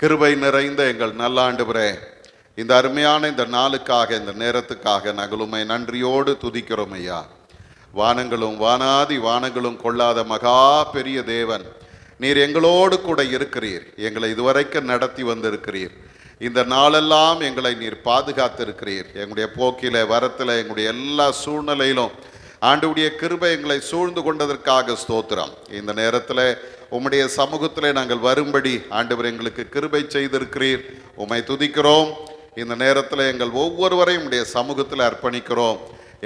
கிருபை நிறைந்த எங்கள் நல்ல ஆண்டவரே, இந்த அருமையான இந்த நாளுக்காக, இந்த நேரத்துக்காக நாங்கள் உம்மை நன்றியோடு துதிக்கிறோம் ஐயா. வானங்களும் வானாதி வானங்களும் கொள்ளாத மகா பெரிய தேவன் நீர் எங்களோடு கூட இருக்கிறீர். எங்களை இதுவரைக்கும் நடத்தி வந்திருக்கிறீர். இந்த நாளெல்லாம் எங்களை நீர் பாதுகாத்திருக்கிறீர். எங்களுடைய போக்கில வரத்தில் எங்களுடைய எல்லா சூழ்நிலையிலும் ஆண்டவருடைய கிருபை எங்களை சூழ்ந்து கொண்டதற்காக ஸ்தோத்திரம். இந்த நேரத்தில் உம்முடைய சமூகத்தில் நாங்கள் வரும்படி ஆண்டவர் எங்களுக்கு கிருபை செய்திருக்கிறீர். உம்மை துதிக்கிறோம். இந்த நேரத்தில் எங்கள் ஒவ்வொருவரையும் உம்முடைய சமூகத்தில் அர்ப்பணிக்கிறோம்.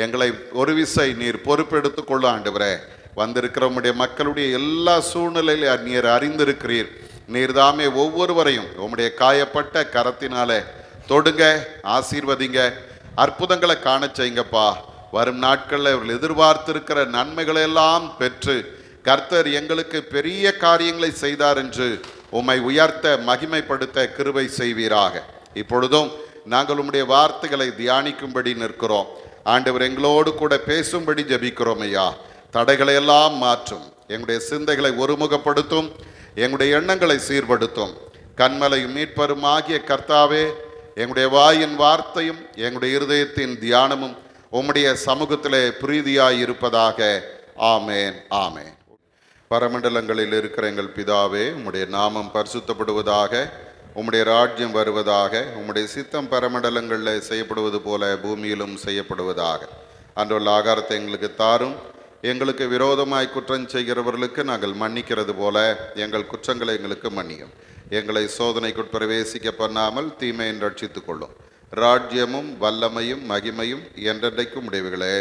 எங்களை ஒரு விசை நீர் பொறுப்பெடுத்து கொள்ள ஆண்டவரே. வந்திருக்கிற உம்முடைய மக்களுடைய எல்லா சூழ்நிலையிலும் நீர் அறிந்திருக்கிறீர். நீர் தாமே ஒவ்வொருவரையும் உம்முடைய காயப்பட்ட கரத்தினாலே தொடுங்க, ஆசீர்வதிங்க, அற்புதங்களை காண செய்யுங்கப்பா. வரும் நாட்களில் அவர்கள் எதிர்பார்த்திருக்கிற நன்மைகளை எல்லாம் பெற்று கர்த்தர் எங்களுக்கு பெரிய காரியங்களை செய்தார் என்று உம்மை உயர்த்த மகிமைப்படுத்த கிருபை செய்வீராக. இப்பொழுதும் நாங்கள் உம்முடைய வார்த்தைகளை தியானிக்கும்படி நிற்கிறோம். ஆண்டவர் எங்களோடு கூட பேசும்படி ஜெபிக்கிறோம் ஐயா. தடைகளை எல்லாம் மாற்றும், எங்களுடைய சிந்தைகளை ஒருமுகப்படுத்தும், எங்களுடைய எண்ணங்களை சீர்படுத்தும். கண்மலையும் மீட்பரும் ஆகிய கர்த்தாவே, எங்களுடைய வாயின் வார்த்தையும் எங்களுடைய இருதயத்தின் தியானமும் உம்முடைய சமூகத்திலே பிரீதியாய் இருப்பதாக. ஆமேன், ஆமேன். பரமண்டலங்களில் இருக்கிற எங்கள் பிதாவே, உம்முடைய நாமம் பரிசுத்தப்படுவதாக, உம்முடைய ராஜ்யம் வருவதாக, உம்முடைய சித்தம் பரமண்டலங்களில் செய்யப்படுவது போல பூமியிலும் செய்யப்படுவதாக. அன்றுள்ள ஆகாரத்தை எங்களுக்கு தாரும். எங்களுக்கு விரோதமாய் குற்றம் செய்கிறவர்களுக்கு நாங்கள் மன்னிக்கிறது போல எங்கள் குற்றங்களை எங்களுக்கு மன்னியும். எங்களை சோதனைக்குட் பிரவேசிக்க பண்ணாமல் தீமையை ரட்சித்துக் கொள்ளும். ராஜ்யமும் வல்லமையும் மகிமையும் என்றென்றைக்கும் உடையவைகளே.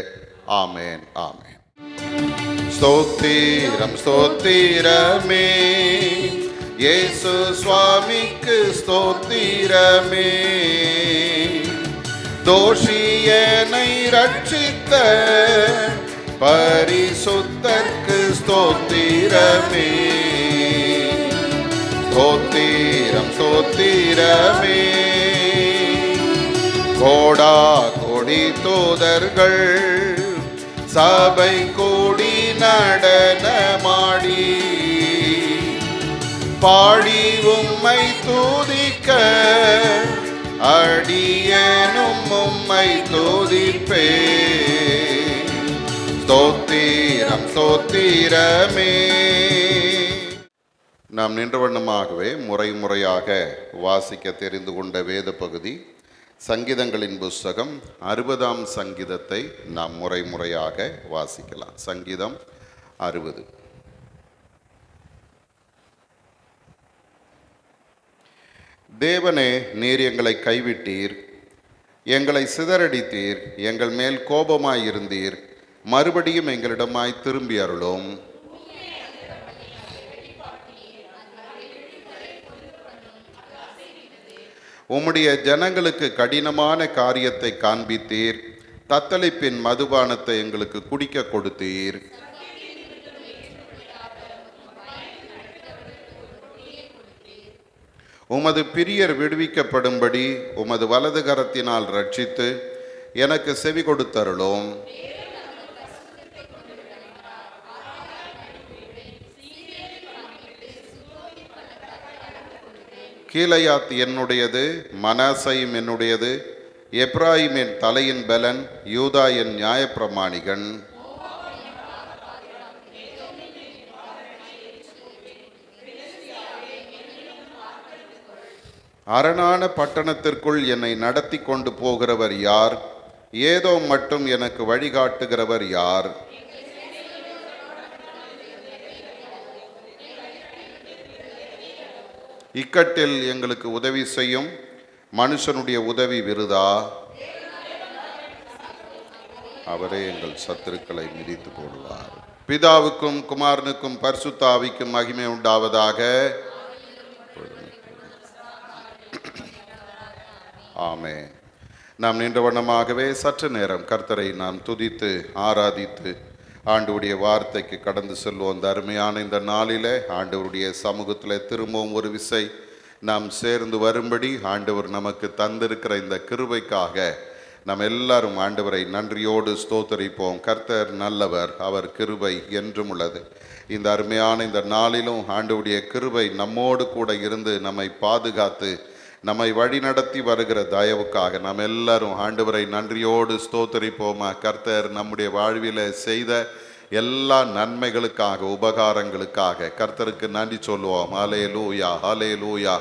ஆமேன், ஆமேன். ஸ்தோத்திரம் ஸ்தோத்திரமே, இயேசு சுவாமிக்கு ஸ்தோத்திரமே. தோஷியனை ரட்சித்த பரிசுத்தர்க்கு ஸ்தோத்திரமே. ஸ்தோத்திரம் ஸ்தோத்திரமே. கோடா கொடி தூதர்கள் சபை கூடி நடனமாடி பாடி உம்மை துதிக்க அடியேனும் உம்மை துதிப்பே. ஸ்தோத்திரம் ஸ்தோத்திரமே. நாம் நின்ற வண்ணமாகவே முறை முறையாக வாசிக்க தெரிந்து கொண்ட வேத பகுதி சங்கீதங்களின் புஸ்தகம் 60ஆம் சங்கீதத்தை நாம் முறை முறையாக வாசிக்கலாம். சங்கீதம் 60. தேவனே, நீர் எங்களை கைவிட்டீர், எங்களை சிதறடித்தீர், எங்கள் மேல் கோபமாயிருந்தீர், மறுபடியும் எங்களிடமாய் திரும்பி அருளும். உம்முடைய ஜனங்களுக்கு கடினமான காரியத்தை காண்பித்தீர், தத்தளிப்பின் மதுபானத்தை எங்களுக்கு குடிக்க கொடுத்தீர். உமது பிரியர் விடுவிக்கப்படும்படி உமது வலது கரத்தினால் ரட்சித்து எனக்கு செவி கொடுத்தருளும். கீலேயாத் என்னுடையது, மனாசையும் என்னுடையது, எப்ராயிம் என் தலையின் பலன், யூதா என் நியாயப்பிரமாணிகன். அரணான பட்டணத்திற்குள் என்னை நடத்தி கொண்டு போகிறவர் யார்? ஏதோ மட்டும் எனக்கு வழிகாட்டுகிறவர் யார்? இக்கட்டில் எங்களுக்கு உதவி செய்யும் மனுஷனுடைய உதவி விருதா? அவரே எங்கள் சத்துருக்களை மிதித்து போடுவார். பிதாவுக்கும் குமாரனுக்கும் பரிசுத்த ஆவிக்கும் மகிமை உண்டாவதாக. ஆமென். நாம் நின்ற வண்ணமாகவே சற்று நேரம் கர்த்தரை நாம் துதித்து ஆராதித்து ஆண்டவருடைய வார்த்தைக்கு கடந்து செல்வோம். அந்த அருமையான இந்த நாளில் ஆண்டவருடைய சமூகத்தில் திரும்பவும் ஒரு விசை நாம் சேர்ந்து வரும்படி ஆண்டவர் நமக்கு தந்திருக்கிற இந்த கிருபைக்காக நாம் எல்லாரும் ஆண்டவரை நன்றியோடு ஸ்தோத்தரிப்போம். கர்த்தர் நல்லவர், அவர் கிருபை என்றும் உள்ளது. இந்த அருமையான இந்த நாளிலும் ஆண்டவருடைய கிருபை நம்மோடு கூட இருந்து நம்மை பாதுகாத்து நம்மை வழிநடத்தி வருகிற தயவுக்காக நாம் எல்லாரும் ஆண்டவரை நன்றியோடு ஸ்தோத்தரிப்போமா. கர்த்தர் நம்முடைய வாழ்வில் செய்த எல்லா நன்மைகளுக்காக, உபகாரங்களுக்காக கர்த்தருக்கு நன்றி சொல்லுவோம். ஹல்லேலூயா, ஹல்லேலூயா.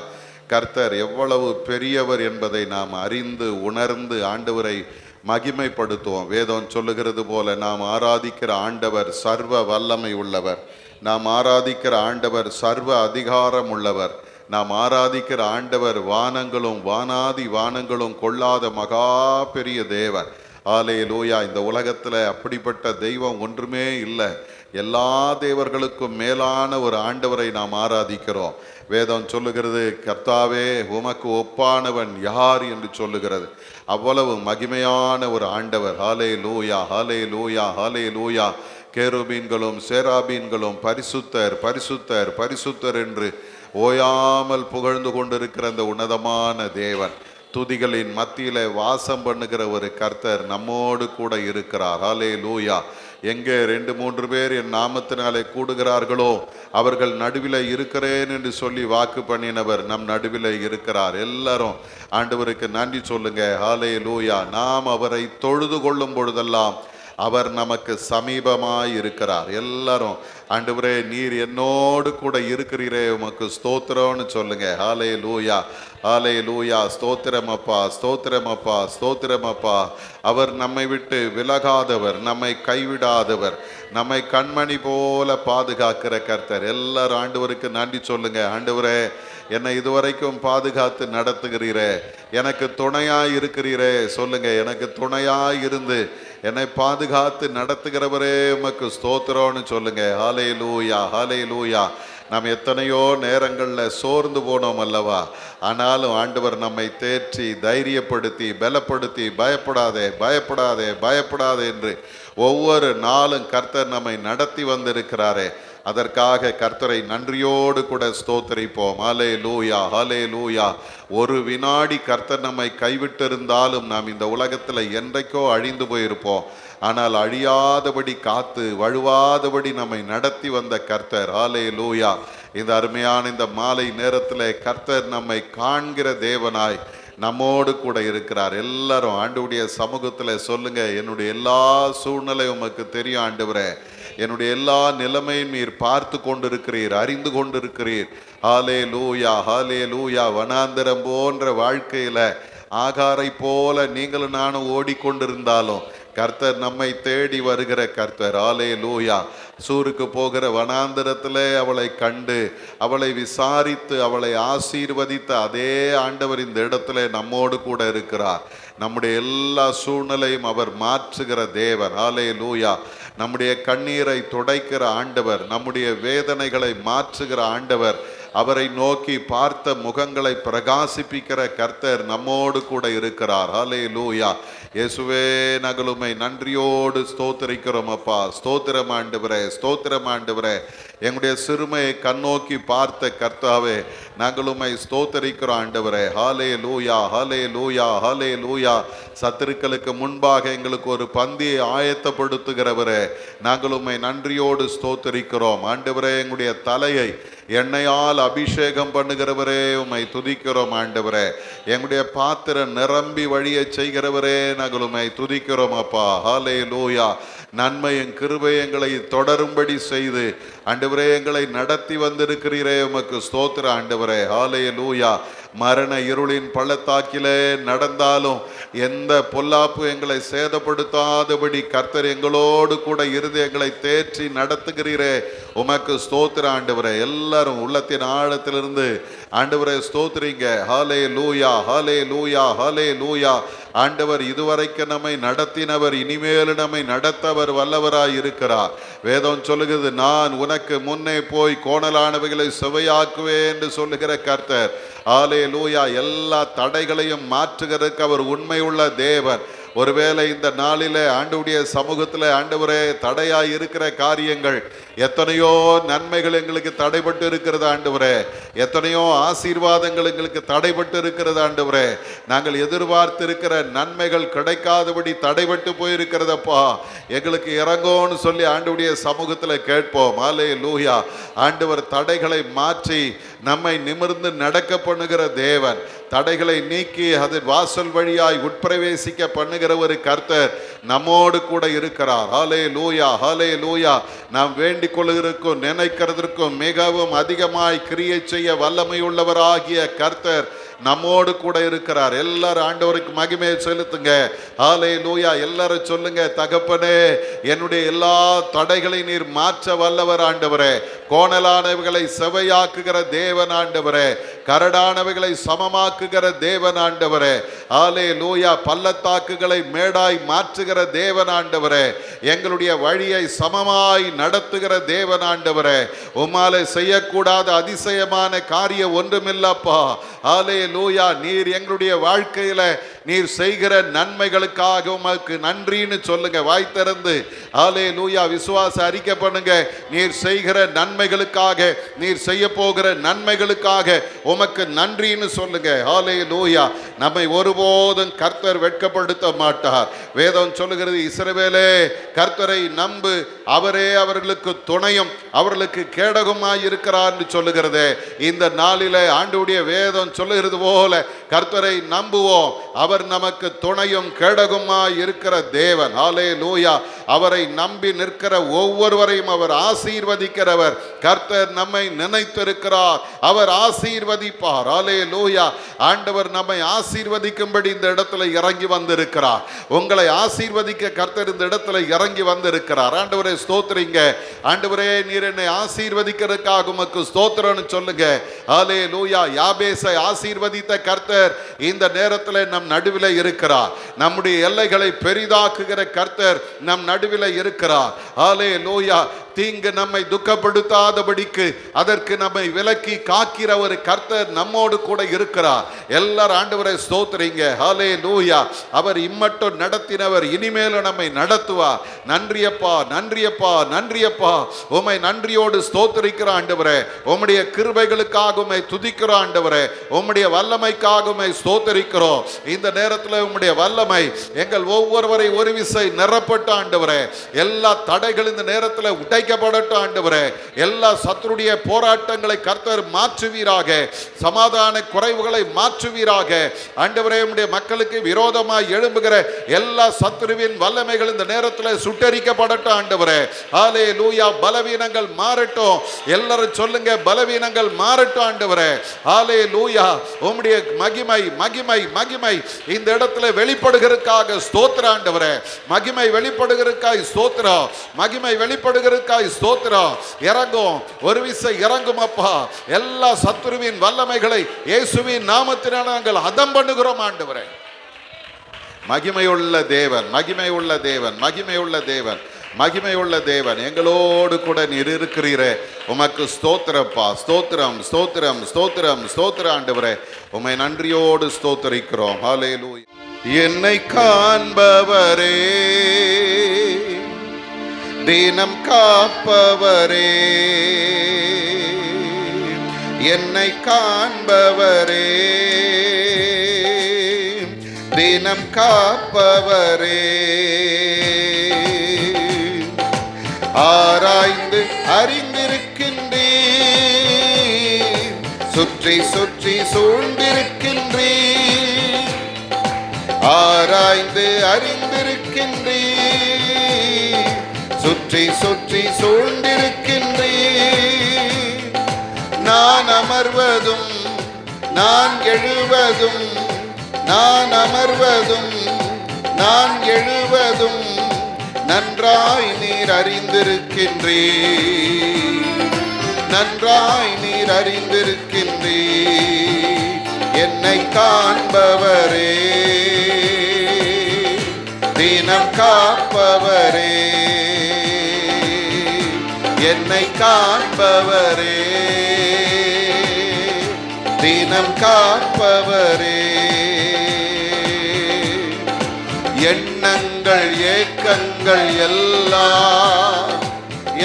கர்த்தர் எவ்வளவு பெரியவர் என்பதை நாம் அறிந்து உணர்ந்து ஆண்டவரை மகிமைப்படுத்துவோம். வேதம் சொல்லுகிறது போல நாம் ஆராதிக்கிற ஆண்டவர் சர்வ வல்லமை உள்ளவர், நாம் ஆராதிக்கிற ஆண்டவர் சர்வ அதிகாரம் உள்ளவர், நாம் ஆராதிக்கிற ஆண்டவர் வானங்களும் வானாதி வானங்களும் கொள்ளாத மகா பெரிய தேவர். ஹல்லேலூயா. இந்த உலகத்தில் அப்படிப்பட்ட தெய்வம் ஒன்றுமே இல்லை. எல்லா தேவர்களுக்கும் மேலான ஒரு ஆண்டவரை நாம் ஆராதிக்கிறோம். வேதம் சொல்லுகிறது, கர்த்தாவே உமக்கு ஒப்பானவன் யார் என்று சொல்லுகிறது. அவ்வளவு மகிமையான ஒரு ஆண்டவர். ஹல்லேலூயா, ஹல்லேலூயா, ஹல்லேலூயா. கேருபீன்களும் சேராபீன்களும் பரிசுத்தர் பரிசுத்தர் பரிசுத்தர் என்று ஓயாமல் புகழ்ந்து கொண்டிருக்கிற அந்த உன்னதமான தேவன், துதிகளின் மத்தியில வாசம் பண்ணுகிற ஒரு கர்த்தர் நம்மோடு கூட இருக்கிறார். ஹல்லேலூயா. எங்கே 2-3 பேர் என் நாமத்தினாலே கூடுகிறார்களோ அவர்கள் நடுவில் இருக்கிறேன் என்று சொல்லி வாக்கு பண்ணினவர் நம் நடுவில் இருக்கிறார். எல்லாரும் ஆண்டவருக்கு நன்றி சொல்லுங்க. ஹல்லேலூயா. நாம் அவரை தொழுது கொள்ளும் பொழுதெல்லாம் அவர் நமக்கு சமீபமாய் இருக்கிறார். எல்லாரும் ஆண்டவரே நீர் என்னோடு கூட இருக்கிறீரே உமக்கு ஸ்தோத்திரம்னு சொல்லுங்க. ஹல்லேலூயா, ஹல்லேலூயா. ஸ்தோத்திரம் அப்பா, ஸ்தோத்திரம் அப்பா, ஸ்தோத்திரம் அப்பா. அவர் நம்மை விட்டு விலகாதவர், நம்மை கைவிடாதவர், நம்மை கண்மணி போல பாதுகாக்கிற கர்த்தர். எல்லாரும் ஆண்டவருக்கு நன்றி சொல்லுங்க. ஆண்டவரே என்னை இதுவரைக்கும் பாதுகாத்து நடத்துகிறீரே, எனக்கு துணையாய் இருக்கிறீரே சொல்லுங்க. எனக்கு துணையாய் இருந்து என்னை பாதுகாத்து நடத்துகிறவரே உமக்கு ஸ்தோத்திரம்னு சொல்லுங்க. ஹல்லேலூயா, ஹல்லேலூயா. நாம் எத்தனையோ நேரங்களில் சோர்ந்து போனோம் அல்லவா, ஆனாலும் ஆண்டவர் நம்மை தேற்றி தைரியப்படுத்தி பலப்படுத்தி பயப்படாதே பயப்படாதே பயப்படாதே என்று ஒவ்வொரு நாளும் கர்த்தர் நம்மை நடத்தி வந்திருக்கிறாரே, அதற்காக கர்த்தரை நன்றியோடு கூட ஸ்தோத்தரிப்போம். ஹல்லேலூயா, ஹல்லேலூயா. ஒரு வினாடி கர்த்தர் நம்மை கைவிட்டிருந்தாலும் நாம் இந்த உலகத்தில் என்றைக்கோ அழிந்து போயிருப்போம். ஆனால் அழியாதபடி காத்து வழுவாதபடி நம்மை நடத்தி வந்த கர்த்தர். ஹல்லேலூயா. இந்த அருமையான இந்த மாலை நேரத்தில் கர்த்தர் நம்மை காண்கிற தேவனாய் நம்மோடு கூட இருக்கிறார். எல்லாரும் ஆண்டவருடைய சமூகத்தில் சொல்லுங்க, என்னுடைய எல்லா சூழ்நிலையும் உமக்கு தெரியும் ஆண்டவரே, என்னுடைய எல்லா நிலைமையும் நீர் பார்த்து கொண்டிருக்கிறீர், அறிந்து கொண்டிருக்கிறீர். ஹல்லேலூயா, ஹல்லேலூயா. வனாந்தரம் போன்ற வாழ்க்கையில ஆகாரை போல நீங்களும் நானும் ஓடிக்கொண்டிருந்தாலும் கர்த்தர் நம்மை தேடி வருகிற கர்த்தர். ஹல்லேலூயா. சூருக்கு போகிற வனாந்தரத்தில் அவளை கண்டு அவளை விசாரித்து அவளை ஆசீர்வதித்த அதே ஆண்டவர் இந்த இடத்துல நம்மோடு கூட இருக்கிறார். நம்முடைய எல்லா சூழ்நிலையும் அவர் மாற்றுகிற தேவன். ஹல்லேலூயா. நம்முடைய கண்ணீரை துடைக்கிற ஆண்டவர், நம்முடைய வேதனைகளை மாற்றுகிற ஆண்டவர், அவரை நோக்கி பார்த்த முகங்களை பிரகாசிப்பிக்கிற கர்த்தர் நம்மோடு கூட இருக்கிறார். ஹல்லேலூயா. இயேசுவே நகலுமை நன்றியோடு ஸ்தோத்திரிக்கிறோம் அப்பா. ஸ்தோத்திரம் ஆண்டவரே, ஸ்தோத்திரம் ஆண்டவரே. எங்களுடைய சிறுமையை கண்ணோக்கி பார்த்த கர்த்தாவே நாங்களுமை ஸ்தோத்தரிக்கிறோம் ஆண்டவரே. ஹல்லேலூயா, ஹல்லேலூயா, ஹல்லேலூயா. சத்துருக்களுக்கு முன்பாக எங்களுக்கு ஒரு பந்தியை ஆயத்தப்படுத்துகிறவரே நாங்களுமை நன்றியோடு ஸ்தோத்தரிக்கிறோம் ஆண்டவரே. எங்களுடைய தலையை எண்ணெயால் அபிஷேகம் பண்ணுகிறவரே உம்மை துதிக்கிறோம் ஆண்டவரே. எங்களுடைய பாத்திரம் நிரம்பி வழியை செய்கிறவரே நாங்கள் உம்மை துதிக்கிறோம் அப்பா. ஹல்லேலூயா. நன்மையும் கிருபையங்களை தொடரும்படி செய்து ஆண்டவரே எங்களை நடத்தி வந்திருக்கிறீரே உமக்கு ஸ்தோத்திரம் ஆண்டவரே. ஹல்லேலூயா. மரண இருளின் பள்ளத்தாக்கிலே நடந்தாலும் எந்த பொல்லாப்பு எங்களை சேதப்படுத்தாதபடி கர்த்தர் எங்களோடு கூட இருந்து எங்களை தேற்றி நடத்துகிறீரே உமக்கு ஸ்தோத்திரம் ஆண்டவரே. எல்லாரும் உள்ளத்தின் ஆழத்திலிருந்து ஆண்டவரை ஸ்தோத்திரிங்க. ஹல்லேலூயா, ஹல்லேலூயா, ஹல்லேலூயா. ஆண்டவர் இதுவரைக்கும் நம்மை நடத்தினவர், இனிமேல் நம்மை நடத்தவர் வல்லவராய் இருக்கிறார். வேதம் சொல்லுகிறது, நான் உனக்கு முன்னே போய் கோணலானவைகளை செவையாக்குவேன் என்று சொல்லுகிற கர்த்தர். ஹல்லேலூயா. எல்லா தடைகளையும் மாற்றுகிறதுக்கு அவர் உண்மை உள்ள தேவன். ஒருவேளை இந்த நாளிலே ஆண்டவருடைய சமூகத்தில் ஆண்டவரே தடையாய் இருக்கிற காரியங்கள், எத்தனையோ நன்மைகள் எங்களுக்கு தடைபட்டு இருக்கிறது ஆண்டவரே, எத்தனையோ ஆசீர்வாதங்கள் எங்களுக்கு தடைபட்டு இருக்கிறது ஆண்டவரே, நாங்கள் எதிர்பார்த்து இருக்கிற நன்மைகள் கிடைக்காதபடி தடைபட்டு போயிருக்கிறதப்பா, எங்களுக்கு இறங்கோன்னு சொல்லி ஆண்டவருடைய சமூகத்தில் கேட்போம். அல்லேலூயா. ஆண்டவர் தடைகளை மாற்றி நம்மை நிமிர்ந்து நடக்க பண்ணுகிற தேவன், தடைகளை நீக்கி அது வாசல் வழியாய் உட்பிரவேசிக்க பண்ணுகிற ஒரு கர்த்தர் நம்மோடு கூட இருக்கிறார். ஹல்லேலூயா, ஹல்லேலூயா. நாம் வேண்டிக் கொள்கிறதுக்கும் நினைக்கிறதற்கும் மிகவும் அதிகமாய் கிரியை செய்ய வல்லமை உள்ளவராகிய கர்த்தர் நம்மோடு கூட இருக்கிறார். எல்லாரும் ஆண்டவருக்கு மகிமையை செலுத்துங்க. ஹல்லேலூயா. எல்லாரும் சொல்லுங்க, தகப்பனே, என்னுடைய எல்லா தடைகளை நீர் மாற்ற வல்லவர் ஆண்டவரே, கோணலானவைகளை செவையாக்குகிற தேவன் ஆண்டவரே, கரடானவைகளை சமமாக்குகிற தேவன் ஆண்டவரே, ஹல்லேலூயா, பள்ளத்தாக்குகளை மேடாய் மாற்றுகிற தேவன் ஆண்டவரே, எங்களுடைய வழியை சமமாய் நடத்துகிற தேவன் ஆண்டவரே, உம்மாலே செய்யக்கூடாத அதிசயமான காரியம் ஒன்றுமில்லப்பா. ஹல்லேலூயா. நீர் எங்களுடைய வாழ்க்கையில நீர் செய்கிற நன்மைகளுக்காக உமக்கு நன்றின்னு சொல்லுங்க. வாய் திறந்து ஹல்லேலூயா விசுவாச அறிக்கை பண்ணுங்க. நீர் செய்கிற நன்மைகளுக்காக, நீர் செய்ய போகிற நன்மைகளுக்காக உமக்கு நன்றின்னு சொல்லுங்க. ஹல்லேலூயா. நம்மை ஒருபோதும் கர்த்தர் வெட்கப்படுத்த மாட்டார். வேதம் சொல்லுகிறது, இஸ்ரவேலே கர்த்தரை நம்பு, அவரே அவர்களுக்கு துணையும் அவர்களுக்கு கேடகமாய் இருக்கிறார் என்று சொல்லுகிறது. இந்த நாளிலே ஆண்டவருடைய வேதம் சொல்லுகிறது போல கர்த்தரை நம்புவோம். அவர் நமக்கு துணையும் கேடகமாய் இருக்கிற தேவன். ஹல்லேலூயா. அவரை நம்பி நிற்கிற ஒவ்வொருவரையும் அவர் ஆசீர்வதிக்கிறவர். கர்த்தர் நம்மை நினைத்திருக்கிறார், அவர் ஆசீர்வதிப்பார். ஹல்லேலூயா. ஆண்டவர் நம்மை ஆசீர்வதிக்கும்படி இந்த இடத்துல இறங்கி வந்திருக்கிறார். உங்களை ஆசீர்வதிக்க கர்த்தர் இந்த இடத்துல இறங்கி வந்திருக்கிறார். ஆண்டவரே ஸ்தோத்திரிங்க. ஆண்டவரே, நீர் என்னை ஆசீர்வதிக்கிறதுக்காக உமக்கு ஸ்தோத்திரம்னு சொல்லுங்க. ஹல்லேலூயா. யாபேசை ஆசீர்வதித்த கர்த்தர் இந்த நேரத்தில் நம் நடுவில் இருக்கிறார். நம்முடைய எல்லைகளை பெரிதாக்குகிற கர்த்தர் நம் நடுவில் இருக்கிறார். ஹல்லேலூயா. தீங்கு நம்மை துக்கப்படுத்தாதபடிக்கு அதற்கு நம்மை விலக்கி காக்கிற ஒரு கர்த்தர் நம்மோடு கூட இருக்கிறார். எல்லாரும் ஆண்டவரை ஸ்தோத்திரிங்க. ஹல்லேலூயா. அவர் இம்மட்டும் நடத்தினவர், இனிமேலும் நம்மை நடத்துவார். நன்றியப்பா, நன்றியப்பா, நன்றியப்பா. உம்மை நன்றியோடு ஸ்தோத்திரிக்கிற ஆண்டவரே, உம்முடைய கிருபைகளுக்காக உம்மை துதிக்கிற ஆண்டவரே, உம்முடைய வல்லமைக்காக உம்மை ஸ்தோத்திரிக்கிறோம். இந்த நேரத்தில் உம்முடைய வல்லமை எங்கள் ஒவ்வொருவரை ஒரு விசை நிரப்பட்ட ஆண்டவரே, எல்லா தடைகள் இந்த நேரத்தில் உடைக்கப்படட்டும் ஆண்டவரே. எல்லா சத்துருடைய போராட்டங்களை கர்த்தர் மாற்றுவீராக, சமாதான குறைவுகளை மாற்றுவீராக ஆண்டவரே. உம்முடைய மக்களுக்கு விரோதமாய் எழும்புகிற எல்லா சத்துருவின் வல்லமைகள் இந்த நேரத்தில் சுட்டரிக்கப்படட்டும் ஆண்டவரே. ஹல்லேலூயா. பலவீனங்கள் மாறட்டும். எல்லாரும் சொல்லுங்க, பலவீனங்கள் மாறட்டும் ஆண்டவரே. ஹல்லேலூயா. உம்முடைய மகிமை மகிமை மகிமை இந்த இடத்துல வெளிப்படுகிறதுக்காக ஸ்தோத்திரம் ஆண்டவரே. மகிமை வெளிப்படுகிறதுக்காக ஸ்தோத்திரம், மகிமை வெளிப்படுகிறதுக்காக ஸ்தோத்திரம். இறங்கும், ஒரு விசை இறங்கும் அப்பா. எல்லா சத்துருவின் வல்லமைகளை இயேசுவின் நாமத்தினால் நாங்கள் அதம் பண்ணுகிறோம் ஆண்டவரே. மகிமையுள்ள தேவன், மகிமையுள்ள தேவன், மகிமையுள்ள தேவன், மகிமையுள்ள தேவன், எங்களோடு கூட நீர் இருக்கிறீரே, உமக்கு ஸ்தோத்திரப்பா. ஸ்தோத்திரம், ஸ்தோத்திரம், ஸ்தோத்திரம், ஸ்தோத்திரம் ஆண்டவரே. உம்மை நன்றியோடு ஸ்தோத்திரிக்கிறோம். ஹல்லேலூயா. என்னை காண்பவரே, தினம் காப்பவரே, என்னை காண்பவரே, தினம் காப்பவரே, ஆராய்ந்து அறிந்திருக்கின்றீர், சுற்றி சுற்றி சூழ்ந்திருக்கின்றீர், ஆராய்ந்து அறிந்திருக்கின்றீர், சுற்றி சுற்றி சூழ்ந்திருக்கின்றீர். நான் அமர்வதும் நான் எழுவதும், நான் அமர்வதும் நான் எழுவதும் நன்றாய் நீர் அறிந்திருக்கின்றீர், நன்றாய் நீர் அறிந்திருக்கின்றீர். என்னை காண்பவரே, தினம் காப்பவரே, என்னை காண்பவரே, தினம் காப்பவரே, எண்ணங்கள் ஏக்கங்கள்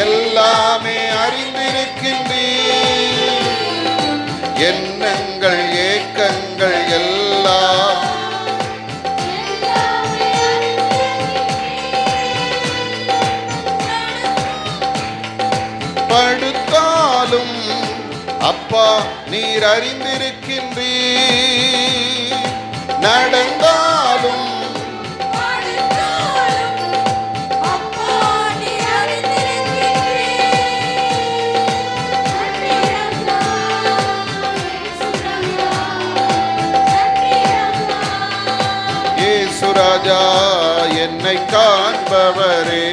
எல்லாமே அறிந்திருக்கின்றீர். எண்ணங்கள் ஏக்கங்கள் படுத்தாலும் அப்பா நீர் அறிந்திருக்கின்றீர். நடந்தாலும் ராஜா என்னை காண்பவரே,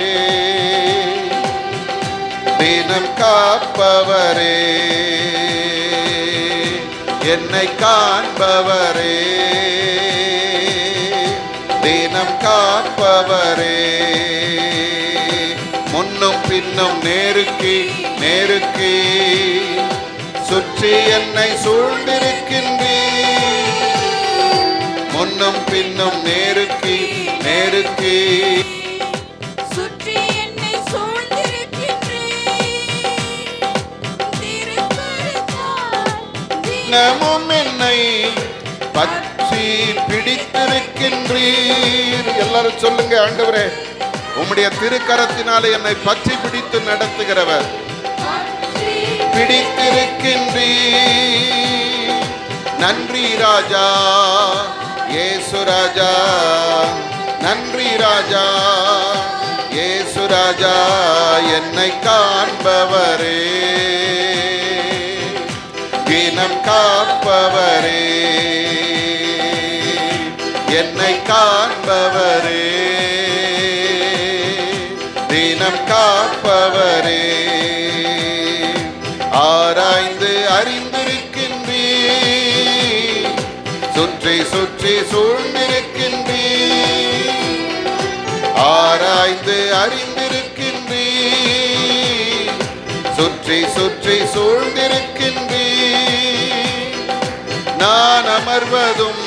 தினம் காப்பவரே, என்னை காண்பவரே, தினம் காப்பவரே. முன்னும் பின்னும் நேருக்கி நேருக்கி சுற்றி என்னை சூழ்ந்திருக்கின்றீர். முன்னும் பின்னும் நேருக்கி நேருக்கி சுற்றி என்னை சூழ்ந்திருக்கின்றீர். தினமும் என்னை பற்றி பிடித்திருக்கின்றீர். எல்லாரும் சொல்லுங்க, ஆண்டவரே உம்முடைய திருக்கரத்தினாலே என்னை பற்றி பிடித்து நடத்துகிறவர். பிடித்திருக்கின்றீர். நன்றி ராஜா இயேசு ராஜா, நன்றி ராஜா இயேசு ராஜா, என்னை காண்பவரே, தினம் காப்பவரே, என்னை காண்பவரே, தினம் காப்பவரே. ஆராய்ந்து அறிந்திருக்கின்றீர். சுற்றி சுற்றி சூழ்ந்திருக்கின்றீர். ஆராய்ந்து அறிந்திருக்கின்றீர். சுற்றி சுற்றி சூழ்ந்திருக்கின்றீர். நான் அமர்வதும்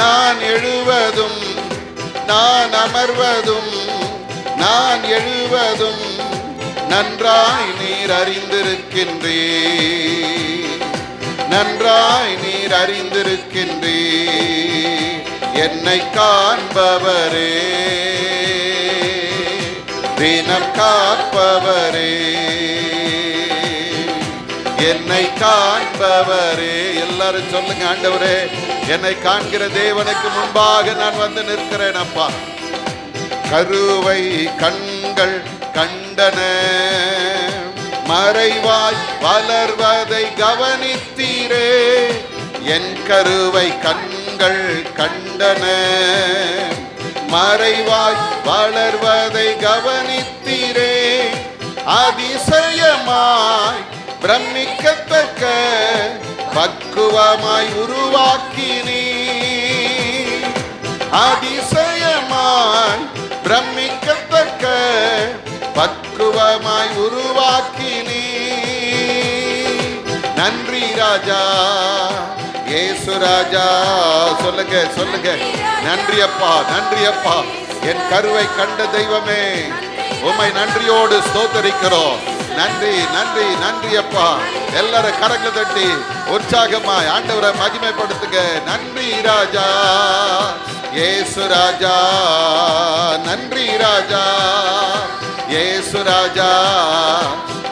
நான் எழுவதும், நான் அமர்வதும் நான் எழுவதும் நன்றாய் நீர் அறிந்திருக்கின்றீர். நன்றாய் நீர் அறிந்திருக்கின்றீர். என்னை காண்பவரே, தினம் காப்பவரே, என்னை காண்பவரே. எல்லாரும் சொல்லுங்க, ஆண்டவரே என்னை காண்கிற தேவனுக்கு முன்பாக நான் வந்து நிற்கிறேன். அப்பா, கருவை கண்கள் கண்டன, மறைவாய் வளர்வதை கவனித்தீரே. என் கருவை கண்கள் கண்டன, மறைவாய் வளர்வதை கவனித்தீரே. அதிசயமாய் பிரமிக்கத்தக்க பக்குவமாய் உருவாக்கினீர். அதிசயமாய் பிரமிக்கத்தக்க பக்குவமாய் உருவாக்கினீர். நன்றி ராஜா இயேசு ராஜா. சொல்லுங்க சொல்லுங்க, நன்றி அப்பா, நன்றி அப்பா. என் கருவை கண்ட தெய்வமே, உம்மை நன்றியோடு ஸ்தோத்தரிக்கிறோம். நன்றி நன்றி நன்றி அப்பா. எல்லாரும் கரங்களை தட்டி உற்சாகமாய் ஆண்டவரை மகிமைப்படுத்துங்க. நன்றி ராஜா இயேசு ராஜா, நன்றி ராஜா இயேசு ராஜா,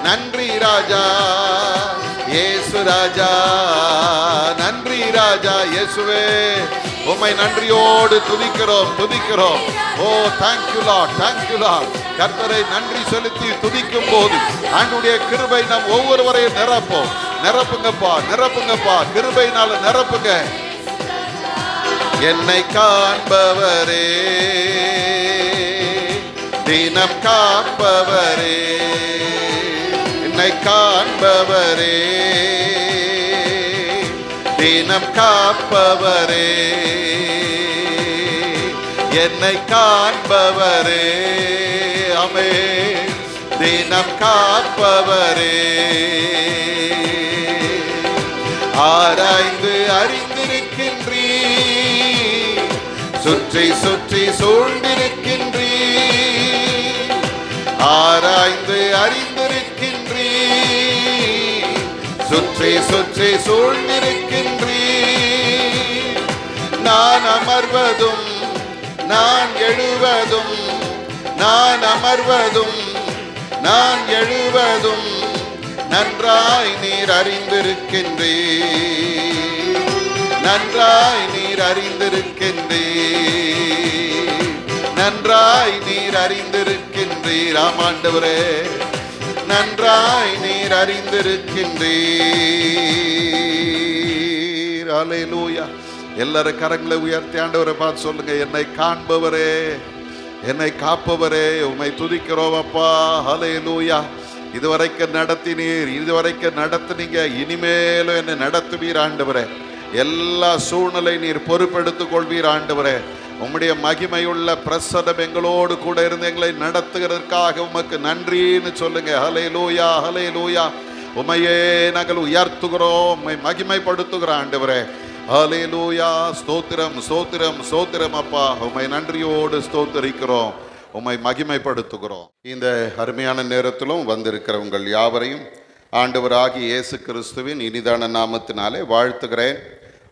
நன்றி ராஜா இயேசு ராஜா, நன்றி ராஜா இயேசுவே. உம்மை நன்றியோடு துதிக்கிறோம் துதிக்கிறோம். ஓ தேங்க்யூ லார்ட், தேங்க்யூ லார்ட். கர்த்தரை நன்றி செலுத்தி துதிக்கும் போது ஆண்டுடைய கிருபை நம் ஒவ்வொருவரையும் நிரப்போம். நிரப்புங்கப்பா, நிரப்புங்கப்பா, கிருபையினால நிரப்புங்க. என்னை காண்பவரே, தினம் காப்பவரே, என்னை காண்பவரே, தினம் காப்பவரே, என்னை காண்பவரே, ஆமென், தினம் காப்பவரே. ஆராய்ந்து அறிந்திருக்கின்றீர். சுற்றி சுற்றி சூழ்ந்திருக்கின்றீர், ஆராய்ந்து அறிந்திருக்கின்றீர். சுற்றி சுற்றி சூழ்ந்திருக்கின்றீர், நான் அமர்வதும் நான் எழுவதும், நான் அமர்வதும் நான் எழுவதும் நன்றாய் நீர் அறிந்திருக்கின்றீர், நன்றாய் நீர் அறிந்திருக்கின்றீர், நன்றாய் நீர் அறிந்திருக்கின்றீர். ஆமாண்டவரே, நன்றாய் நீர் அறிந்திருக்கின்றீர். அல்லேலூயா. எல்லாரும் கரங்களை உயர்த்தி ஆண்டவரை பார்த்து சொல்லுங்க, என்னை காண்பவரே, என்னை காப்பவரே, உம்மை துதிக்கிறோம் அப்பா. அல்லேலூயா. இதுவரைக்கும் நடத்தினீர், இதுவரைக்கும் நடத்துனீங்க, இனிமேலும் என்னை நடத்துவீர் ஆண்டவரே. எல்லா சூழ்நிலை நீர் பொறுப்பெடுத்துக் கொள்வீர் ஆண்டவரே. உம்முடைய மகிமையுள்ள பிரசன்னம் எங்களோடு கூட இருந்து எங்களை நடத்துகிறதற்காக உமக்கு நன்றின்னு சொல்லுங்க. ஹல்லேலூயா, ஹல்லேலூயா. உம்மையே நாங்கள் உயர்த்துகிறோம், உம்மை மகிமைப்படுத்துகிறோம் ஆண்டவரே. ஹல்லேலூயா. ஸ்தோத்திரம், ஸ்தோத்திரம், ஸ்தோத்திரம் அப்பா. உம்மை நன்றியோடு ஸ்தோத்திரிக்கிறோம், உம்மை மகிமைப்படுத்துகிறோம். இந்த அருமையான நேரத்திலும் வந்திருக்கிற உங்கள் யாவரையும் ஆண்டவராகிய இயேசு கிறிஸ்துவின் இனிதான நாமத்தினாலே வாழ்த்துகிறேன்,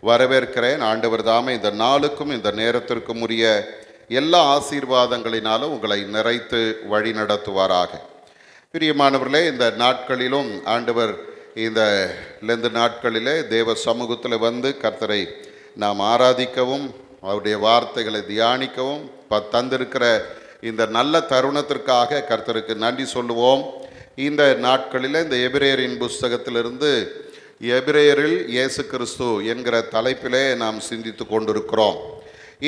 வரவேற்கிறேன். ஆண்டவர் தாமே இந்த நாளுக்கும் இந்த நேரத்திற்கும் உரிய எல்லா ஆசீர்வாதங்களினாலும் உங்களை நிறைத்து வழி நடத்துவாராக. பிரியமானவர்களே, இந்த நாட்களிலும் ஆண்டவர் இந்த லெந்து நாட்களிலே தேவ சமூகத்தில் வந்து கர்த்தரை நாம் ஆராதிக்கவும் அவருடைய வார்த்தைகளை தியானிக்கவும் தந்திருக்கிற இந்த நல்ல தருணத்திற்காக கர்த்தருக்கு நன்றி சொல்லுவோம். இந்த நாட்களில் இந்த எபிரேயரின் புஸ்தகத்திலிருந்து எபிரேயரில் இயேசு கிறிஸ்து என்கிற தலைப்பிலே நாம் சிந்தித்து கொண்டிருக்கிறோம்.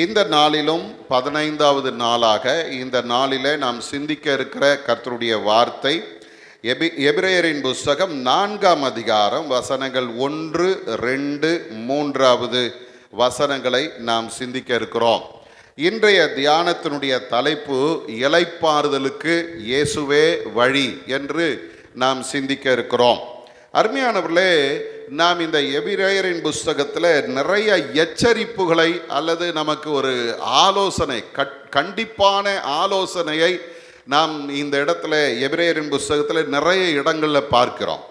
இந்த நாளிலும் 15வது நாளாக இந்த நாளிலே நாம் சிந்திக்க இருக்கிற கர்த்தருடைய வார்த்தை எபிரேயரின் புஸ்தகம் 4ஆம் அதிகாரம் வசனங்கள் 1, 2, 3வது வசனங்களை நாம் சிந்திக்க இருக்கிறோம். இன்றைய தியானத்தினுடைய தலைப்பு இளைப்பாறுதலுக்கு இயேசுவே வழி என்று நாம் சிந்திக்க இருக்கிறோம். அருமையானவர்களே, நாம் இந்த எபிரேயரின் புஸ்தகத்தில் நிறைய எச்சரிப்புகளை அல்லது நமக்கு ஒரு ஆலோசனை, கண்டிப்பான ஆலோசனையை நாம் இந்த இடத்துல எபிரேயரின் புஸ்தகத்தில் நிறைய இடங்களில் பார்க்கிறோம்.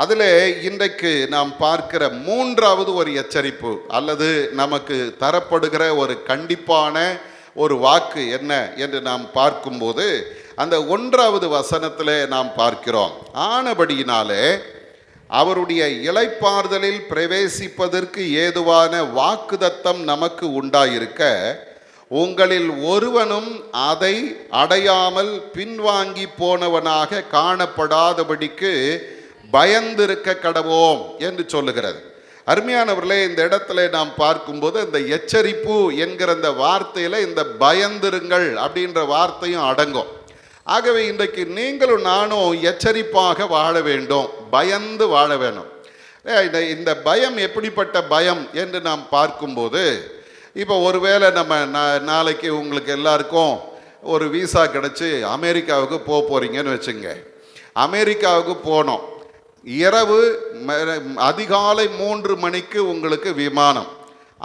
அதில் இன்றைக்கு நாம் பார்க்கிற 3வது ஒரு எச்சரிப்பு அல்லது நமக்கு தரப்படுகிற ஒரு கண்டிப்பான ஒரு வாக்கு என்ன என்று நாம் பார்க்கும்போது அந்த 1வது வசனத்தில் நாம் பார்க்கிறோம். ஆனபடியினாலே அவருடைய இளைப்பாறுதலில் பிரவேசிப்பதற்கு ஏதுவான வாக்குத்தத்தம் நமக்கு உண்டாயிருக்க உங்களில் ஒருவனும் அதை அடையாமல் பின்வாங்கி போனவனாக காணப்படாதபடிக்கு பயந்திருக்க கடவோம் என்று சொல்லுகிறது. அருமையானவர்களே, இந்த இடத்துல நாம் பார்க்கும்போது இந்த எச்சரிப்பு என்கிற இந்த வார்த்தையில் இந்த பயந்திருங்கள் அப்படின்ற வார்த்தையும் அடங்கும். ஆகவே இன்றைக்கு நீங்களும் நானும் எச்சரிப்பாக வாழ வேண்டும், பயந்து வாழ வேணும். இந்த பயம் எப்படிப்பட்ட பயம் என்று நாம் பார்க்கும்போது, இப்போ ஒருவேளை நம்ம நாளைக்கு உங்களுக்கு எல்லாருக்கும் ஒரு விசா கிடச்சி அமெரிக்காவுக்கு போக போகிறீங்கன்னு வச்சுங்க. அமெரிக்காவுக்கு போனோம், இரவு அதிகாலை 3 மணிக்கு உங்களுக்கு விமானம்.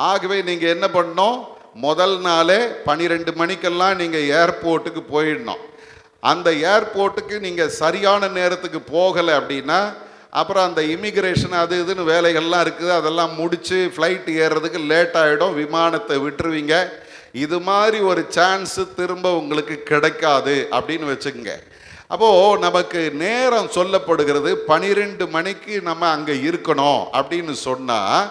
ஆகவே நீங்கள் என்ன பண்ணணும், முதல் நாளே 12 மணிக்கெல்லாம் நீங்கள் ஏர்போர்ட்டுக்கு போயிடணும். அந்த ஏர்போர்ட்டுக்கு நீங்கள் சரியான நேரத்துக்கு போகலை அப்படின்னா அப்புறம் அந்த இமிக்ரேஷன் அது இதுன்னு வேலைகள்லாம் இருக்குது, அதெல்லாம் முடித்து ஃப்ளைட் ஏறுறதுக்கு லேட் ஆகிடும், விமானத்தை விட்டுருவீங்க. இது மாதிரி ஒரு சான்ஸு திரும்ப உங்களுக்கு கிடைக்காது அப்படின்னு வச்சுக்கோங்க. அப்போது நமக்கு நேரம் சொல்லப்படுகிறது 12 மணிக்கு நம்ம அங்கே இருக்கணும் அப்படின்னு சொன்னால்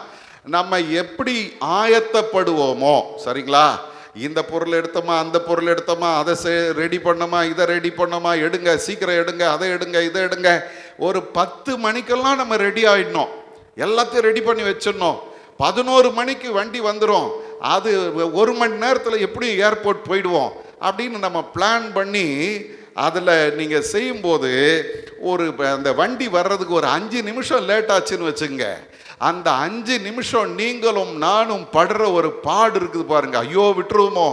நம்ம எப்படி ஆயத்தப்படுவோமோ, சரிங்களா? இந்த பொருள் எடுத்தோமா, அந்த பொருள் எடுத்தோமா, அதை ரெடி பண்ணோமா, இதை ரெடி பண்ணோமா, எடுங்க சீக்கிரம் எடுங்க, அதை எடுங்க இதை எடுங்க. ஒரு 10 மணிக்கெல்லாம் நம்ம ரெடி ஆகிடணும், எல்லாத்தையும் ரெடி பண்ணி வச்சிடணும். 11 மணிக்கு வண்டி வந்துடும், அது 1 மணி நேரத்தில் எப்படி ஏர்போர்ட் போயிடுவோம் அப்படின்னு நம்ம பிளான் பண்ணி அதில் நீங்கள் செய்யும்போது ஒரு அந்த வண்டி வர்றதுக்கு ஒரு 5 நிமிஷம் லேட் ஆச்சுன்னு வச்சுங்க. அந்த 5 நிமிஷம் நீங்களும் நானும் படுற ஒரு பாடு இருக்குது பாருங்க. ஐயோ விட்டுருவோமோ,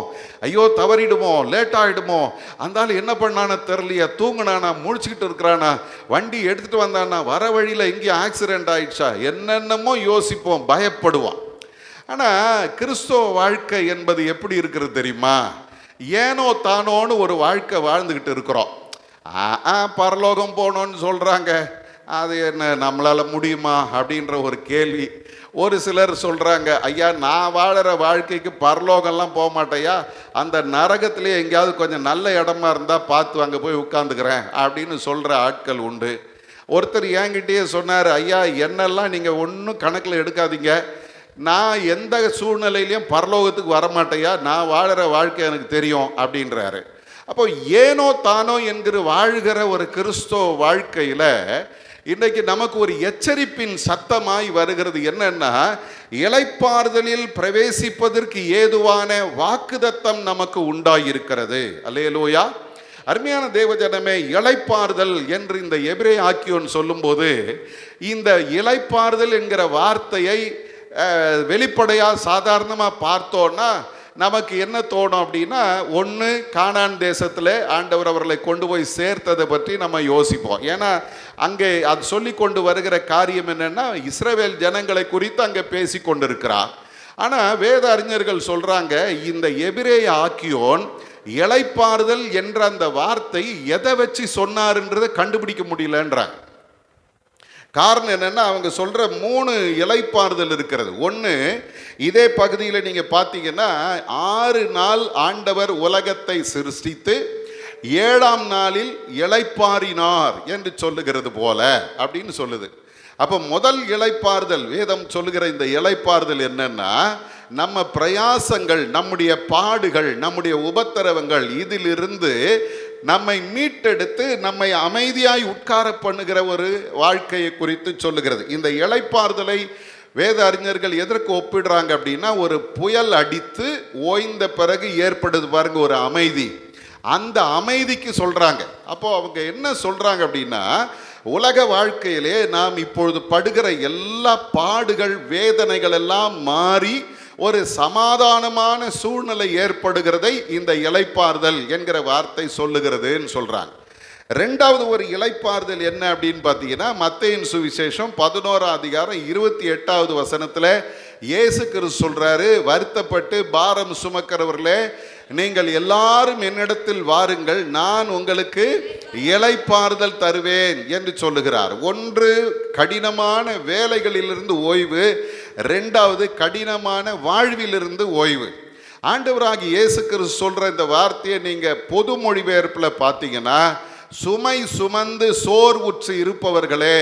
ஐயோ தவறிடுமோ, லேட் ஆகிடுமோ, அந்தாலும் என்ன பண்ணானோ தெரியலையா, தூங்கினானா, முழிச்சுக்கிட்டு இருக்கிறானா, வண்டி எடுத்துகிட்டு வந்தானா, வர வழியில் எங்கேயும் ஆக்சிடெண்ட் ஆயிடுச்சா, என்னென்னமோ யோசிப்போம், பயப்படுவோம். ஆனால் கிறிஸ்தவ வாழ்க்கை என்பது எப்படி இருக்கிறது தெரியுமா? ஏனோ தானோன்னு ஒரு வாழ்க்கை வாழ்ந்துக்கிட்டு இருக்கிறோம். பரலோகம் போகணுன்னு சொல்கிறாங்க, அது என்ன நம்மளால் முடியுமா அப்படின்ற ஒரு கேள்வி. ஒரு சிலர் சொல்கிறாங்க, ஐயா நான் வாழற வாழ்க்கைக்கு பரலோகம்லாம் போக மாட்டேயா, அந்த நரகத்திலே எங்கேயாவது கொஞ்சம் நல்ல இடமா இருந்தால் பார்த்து அங்கே போய் உட்காந்துக்கிறேன் அப்படின்னு சொல்கிற ஆட்கள் உண்டு. ஒருத்தர் என்கிட்டயே சொன்னார், ஐயா என்னெல்லாம் நீங்கள் ஒன்றும் கணக்கில் எடுக்காதீங்க, நான் எந்த சூழ்நிலையிலையும் பரலோகத்துக்கு வரமாட்டேயா, நான் வாழற வாழ்க்கை எனக்கு தெரியும் அப்படின்றாரு. அப்போ ஏனோ தானோ என்கிற வாழ்கிற ஒரு கிறிஸ்தவ வாழ்க்கையில் இன்றைக்கு நமக்கு ஒரு எச்சரிப்பின் சத்தமாய் வருகிறது. என்னன்னா, இளைப்பாறுதலில் பிரவேசிப்பதற்கு ஏதுவான வாக்குதத்தம் நமக்கு உண்டாயிருக்கிறது. அல்லேலூயா. அருமையான தேவஜனமே, இளைப்பாறுதல் என்று இந்த எபிரே ஆக்கியோன் சொல்லும்போது, இந்த இளைப்பாறுதல் என்கிற வார்த்தையை வெளிப்படையாக சாதாரணமாக பார்த்தோன்னா நமக்கு என்ன தோணும் அப்படின்னா, ஒன்று கானான் தேசத்தில் ஆண்டவர் அவர்களை கொண்டு போய் சேர்த்ததை பற்றி நம்ம யோசிப்போம். ஏன்னா அங்கே அது சொல்லி கொண்டு வருகிற காரியம் என்னென்னா, இஸ்ரவேல் ஜனங்களை குறித்து அங்கே பேசி கொண்டிருக்கிறார். ஆனால் வேத அறிஞர்கள் சொல்கிறாங்க, இந்த எபிரேய ஆக்கியோன் இளைப்பாறுதல் என்ற அந்த வார்த்தை எதை வச்சு சொன்னார்ன்றதை கண்டுபிடிக்க முடியலன்றாங்க. காரணம் என்னென்னா, அவங்க சொல்கிற 3 இளைப்பாறுதல் இருக்கிறது. ஒன்று, இதே பகுதியில் நீங்கள் பார்த்தீங்கன்னா 6 நாள் ஆண்டவர் உலகத்தை சிருஷ்டித்து 7ஆம் நாளில் இளைப்பாறினார் என்று சொல்லுகிறது போல அப்படின்னு சொல்லுது. அப்போ முதல் இளைப்பாறுதல், வேதம் சொல்லுகிற இந்த இளைப்பாறுதல் என்னன்னா, நம்ம பிரயாசங்கள், நம்முடைய பாடுகள், நம்முடைய உபத்திரவங்கள் இதிலிருந்து நம்மை மீட்டெடுத்து நம்மை அமைதியாய் உட்கார பண்ணுகிற ஒரு வாழ்க்கையை குறித்து சொல்லுகிறது. இந்த இளைப்பாறுதலை வேத அறிஞர்கள் எதற்கு ஒப்பிடுறாங்க அப்படின்னா, ஒரு புயல் அடித்து ஓய்ந்த பிறகு ஏற்படுது பாருங்க ஒரு அமைதி, அந்த அமைதிக்கு சொல்றாங்க. அப்போ அவங்க என்ன சொல்றாங்க அப்படின்னா, உலக வாழ்க்கையிலே நாம் இப்பொழுது படுகிற எல்லா பாடுகள் வேதனைகள் எல்லாம் மாறி ஒரு சமாதானமான சூழ்நிலை ஏற்படுகிறதை இந்த இளைப்பாறுதல் என்கிற வார்த்தை சொல்லுகிறதுன்னு சொல்றாங்க. ரெண்டாவது ஒரு இளைப்பாறுதல் என்ன அப்படின்னு பார்த்தீங்கன்னா, மத்தேயின் சுவிசேஷம் 11ஆம் அதிகாரம் 28வது வசனத்தில் இயேசு கிறிஸ்து சொல்றாரு, வருத்தப்பட்டு பாரம் சுமக்கிறவர்களே நீங்கள் எல்லாரும் என்னிடத்தில் வாருங்கள், நான் உங்களுக்கு இளைப்பாறுதல் தருவேன் என்று சொல்லுகிறார். ஒன்று, கடினமான வேலைகளிலிருந்து ஓய்வு. ரெண்டாவது, கடினமான வாழ்விலிருந்து ஓய்வு. ஆண்டவராகி இயேசு கிறிஸ்து சொல்ற இந்த வார்த்தையை நீங்க பொது மொழிபெயர்ப்பில் பார்த்தீங்கன்னா, சுமை சுமந்து சோர்வுற்று இருப்பவர்களே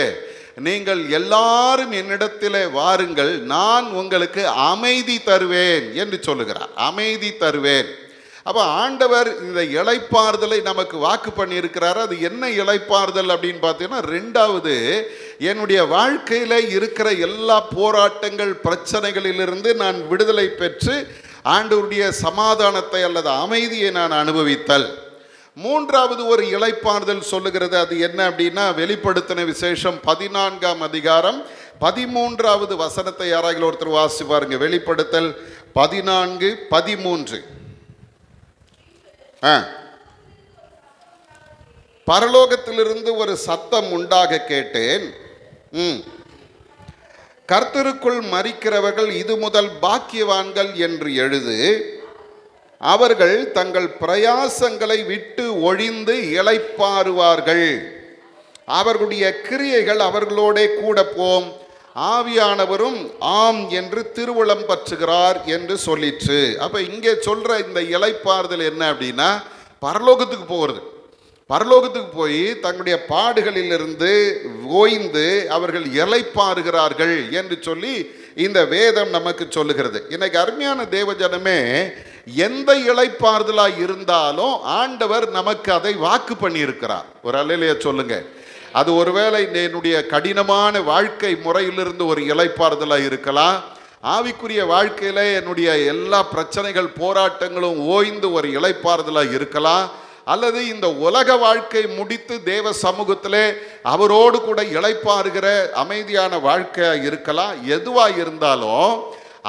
நீங்கள் எல்லாரும் என்னிடத்திலே வாருங்கள், நான் உங்களுக்கு அமைதி தருவேன் என்று சொல்லுகிறார். அமைதி தருவேன். அப்போ ஆண்டவர் இந்த இளைப்பாறுதலை நமக்கு வாக்கு பண்ணியிருக்கிறார். அது என்ன இளைப்பாறுதல் அப்படின்னு பார்த்தீங்கன்னா, ரெண்டாவது, என்னுடைய வாழ்க்கையில் இருக்கிற எல்லா போராட்டங்கள் பிரச்சனைகளிலிருந்து நான் விடுதலை பெற்று ஆண்டவருடைய சமாதானத்தை அல்லது அமைதியை நான் அனுபவித்தல். மூன்றாவது ஒரு இளைப்பாறுதல் சொல்லுகிறது. அது என்ன அப்படின்னா, வெளிப்படுத்தின விசேஷம் 14ஆம் அதிகாரம் 13வது வசனத்தை யாராவது ஒருத்தர் வாசி பாருங்க. வெளிப்படுத்தல் 14:13. பரலோகத்திலிருந்து ஒரு சத்தம் உண்டாக கேட்டேன், கர்த்தருக்குள் மரிக்கிறவர்கள் இது முதல் பாக்கியவான்கள் என்று எழுது, அவர்கள் தங்கள் பிரயாசங்களை விட்டு ஒழிந்து இளைப்பாறுவார்கள், அவர்களுடைய கிரியைகள் அவர்களோட கூட போம், ஆவியானவரும் ஆம் என்று திருவுளம் பற்றுகிறார் என்று சொல்லிற்று. அப்ப இங்கே சொல்ற இந்த இளைப்பாறுதல் என்ன அப்படின்னா, பரலோகத்துக்கு போகிறது. பரலோகத்துக்கு போய் தங்களுடைய பாடுகளிலிருந்து ஓய்ந்து அவர்கள் இளைப்பாறுகிறார்கள் என்று சொல்லி இந்த வேதம் நமக்கு சொல்லுகிறது. இன்னைக்கு அருமையான தேவஜனமே, எந்த இளைப்பாறுதலாக இருந்தாலும் ஆண்டவர் நமக்கு அதை வாக்கு பண்ணி இருக்கிறார். ஒரு அல்லேலூயா சொல்லுங்க. அது ஒருவேளை என்னுடைய கடினமான வாழ்க்கை முறையிலிருந்து ஒரு இளைப்பாறுதலாக இருக்கலாம், ஆவிக்குரிய வாழ்க்கையில என்னுடைய எல்லா பிரச்சனைகள் போராட்டங்களும் ஓய்ந்து ஒரு இளைப்பாறுதலாக இருக்கலாம், அல்லது இந்த உலக வாழ்க்கை முடித்து தேவ சமூகத்திலே அவரோடு கூட இளைப்பாறுகிற அமைதியான வாழ்க்கையாக இருக்கலாம். எதுவாக இருந்தாலும்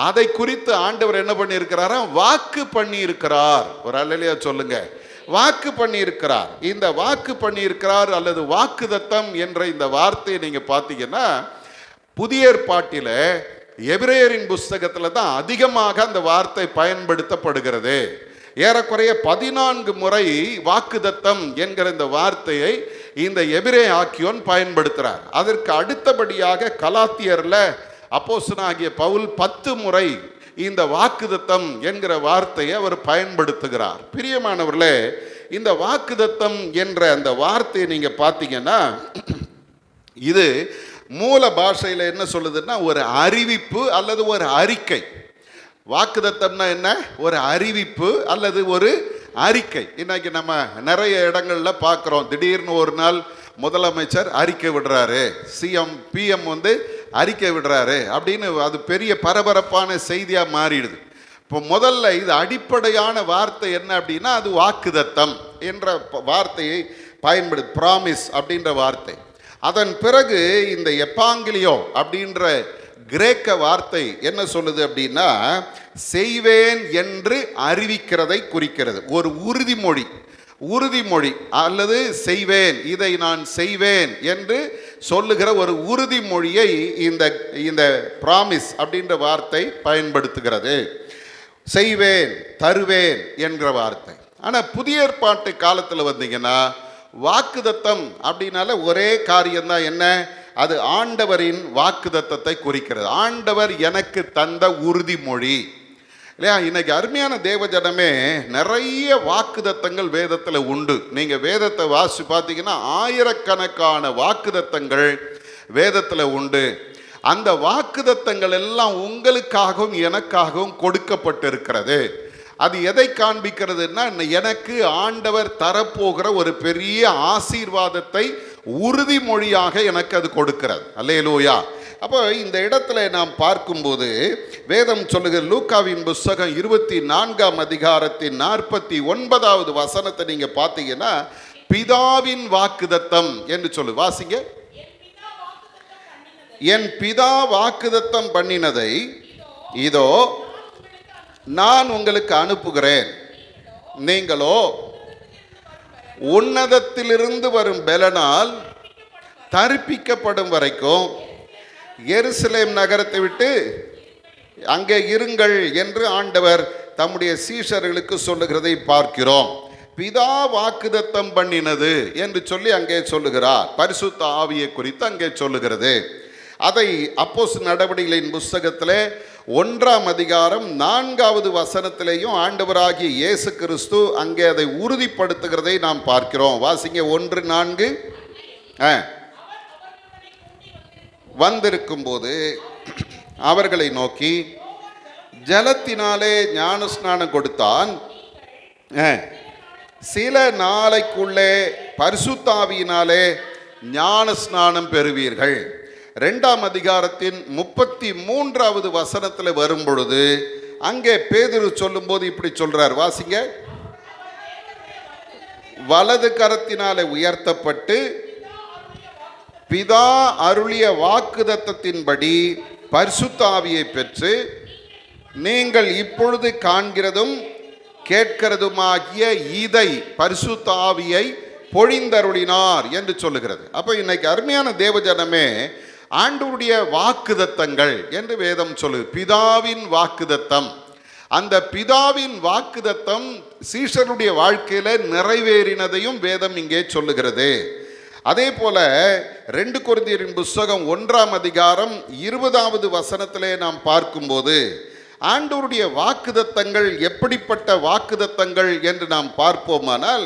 அதை குறித்து ஆண்டவர் என்ன பண்ணியிருக்கிறாரா, வாக்கு பண்ணி இருக்கிறார். ஒரு அல்லேலூயா சொல்லுங்க. வாக்கு பண்ணி இருக்கிறார். இந்த வாக்கு பண்ணி இருக்கிறார் அல்லது வாக்குதத்தம் என்ற இந்த வார்த்தையை நீங்க பார்த்தீங்கன்னா, புதிய ஏற்பாட்டில எபிரேயரின் புஸ்தகத்தில் தான் அதிகமாக அந்த வார்த்தை பயன்படுத்தப்படுகிறது. ஏறக்குறைய 14 முறை வாக்குதத்தம் என்கிற இந்த வார்த்தையை இந்த எபிரே ஆக்கியோன் பயன்படுத்துகிறார். அதற்கு அடுத்தபடியாக கலாத்தியர்ல அப்போஸ்தலனாகிய பவுல் 10 முறை இந்த வாக்குதத்தம் என்கிற வார்த்தையை அவர் பயன்படுத்துகிறார். பிரியமானவர்களே, இந்த வாக்குதத்தம் என்ற அந்த வார்த்தையை நீங்க பார்த்தீங்கன்னா இது மூல பாஷையில் என்ன சொல்லுதுன்னா ஒரு அறிவிப்பு அல்லது ஒரு அறிக்கை. வாக்குதத்தம்னா என்ன? ஒரு அறிவிப்பு அல்லது ஒரு அறிக்கை. இன்னைக்கு நம்ம நிறைய இடங்கள்ல பார்க்குறோம், திடீர்னு ஒரு நாள் முதலமைச்சர் அறிக்கை விடுறாரு, சிஎம் பிஎம் அறிக்கை விடுறாரு அப்படின்னு அது பெரிய பரபரப்பான செய்தியா மாறிடுது. இப்போ முதல்ல இது அடிப்படையான வார்த்தை என்ன அப்படின்னா அது வாக்குதத்தம் என்ற வார்த்தையை பயன்படுது, ப்ராமிஸ் அப்படின்ற வார்த்தை. அதன் பிறகு இந்த எப்பாங்கிலியோ அப்படின்ற கிரேக்க வார்த்தை என்ன சொல்லுது அப்படின்னா செய்வேன் என்று அறிவிக்கிறதை குறிக்கிறது. ஒரு உறுதிமொழி, உறுதிமொழி அல்லது செய்வேன், இதை நான் செய்வேன் என்று சொல்லுகிற ஒரு உறுதிமொழியை இந்த ப்ராமிஸ் அப்படின்ற வார்த்தை பயன்படுத்துகிறது. செய்வேன், தருவேன் என்கிற வார்த்தை. ஆனால் புதிய ஏற்பாட்டு காலத்தில் வந்தீங்கன்னா வாக்குதத்தம் அப்படின்னால ஒரே காரியம்தான். என்ன? அது ஆண்டவரின் வாக்குதத்தத்தை குறிக்கிறது. ஆண்டவர் எனக்கு தந்த உறுதிமொழி இல்லையா? இன்னைக்கு அருமையான தேவஜனமே, நிறைய வாக்குதத்தங்கள் வேதத்தில் உண்டு. நீங்கள் வேதத்தை வாசி பார்த்தீங்கன்னா ஆயிரக்கணக்கான வாக்குதத்தங்கள் வேதத்தில் உண்டு. அந்த வாக்குதத்தங்கள் எல்லாம் உங்களுக்காகவும் எனக்காகவும் கொடுக்கப்பட்டிருக்கிறது. அது எதை காண்பிக்கிறதுனா எனக்கு ஆண்டவர் தரப்போகிற ஒரு பெரிய ஆசீர்வாதத்தை உறுதிமொழியாக எனக்கு அது கொடுக்கிறது. அல்லேலூயா. அப்போ இந்த இடத்துல நாம் பார்க்கும்போது வேதம் சொல்லுகிற லூக்காவின் புஸ்தகம் 24ஆம் அதிகாரத்தின் 49வது வசனத்தை நீங்க பார்த்தீங்கன்னா பிதாவின் வாக்குதத்தம் என்று சொல்லு. வாசிங்க. என் பிதா வாக்குதத்தம் பண்ணினதை இதோ நான் உங்களுக்கு அனுப்புகிறேன், நீங்களோ உன்னதத்திலிருந்து வரும் பெலனால் தரிப்பிக்கப்படும் வரைக்கும் எருசலேம் நகரத்தை விட்டு அங்கே இருங்கள் என்று ஆண்டவர் தம்முடைய சீஷர்களுக்கு சொல்லுகிறதை பார்க்கிறோம். பிதா வாக்குதத்தம் பண்ணினது என்று சொல்லி அங்கே சொல்லுகிறார். பரிசுத்த ஆவியை குறித்து அங்கே சொல்லுகிறது. அதை அப்போஸ்தலர் நடவடிக்கைகளின் புஸ்தகத்தில் 1ஆம் அதிகாரம் 4வது வசனத்திலேயும் ஆண்டவராகிய இயேசு கிறிஸ்து அங்கே அதை உறுதிப்படுத்துகிறதை நாம் பார்க்கிறோம். வாசிங்க. 1:4. வந்திருக்கும் போது அவர்களை நோக்கி ஜலத்தினாலே ஞானஸ்நானம் கொடுத்தான், சில நாளைக்குள்ளே பரிசுத்தாவியினாலே ஞானஸ்நானம் பெறுவீர்கள். 2ஆம் அதிகாரத்தின் 33வது வசனத்தில் வரும் பொழுது அங்கே பேதுரு சொல்லும்போது இப்படி சொல்றார். வாசிங்க. வலது கரத்தினாலே உயர்த்தப்பட்டு பிதா அருளிய வாக்குதத்தத்தின்படி பரிசுத்த ஆவியை பெற்று நீங்கள் இப்பொழுது காண்கிறதும் கேட்கிறதுமாகிய இதை பரிசுத்த ஆவியை பொழிந்தருளினார் என்று சொல்லுகிறது. அப்போ இன்னைக்கு அருமையான தேவஜனமே, ஆண்டவருடைய வாக்குதத்தங்கள் என்று வேதம் சொல்லு. பிதாவின் வாக்குதத்தம், அந்த பிதாவின் வாக்குதத்தம் சீஷருடைய வாழ்க்கையில நிறைவேறினதையும் வேதம் இங்கே சொல்லுகிறது. அதே போல 2 கொரிந்தியரின் புஸ்தகம் 1ஆம் அதிகாரம் 20வது வசனத்திலே நாம் பார்க்கும்போது ஆண்டவருடைய வாக்குதத்தங்கள் எப்படிப்பட்ட வாக்குதத்தங்கள் என்று நாம் பார்ப்போமானால்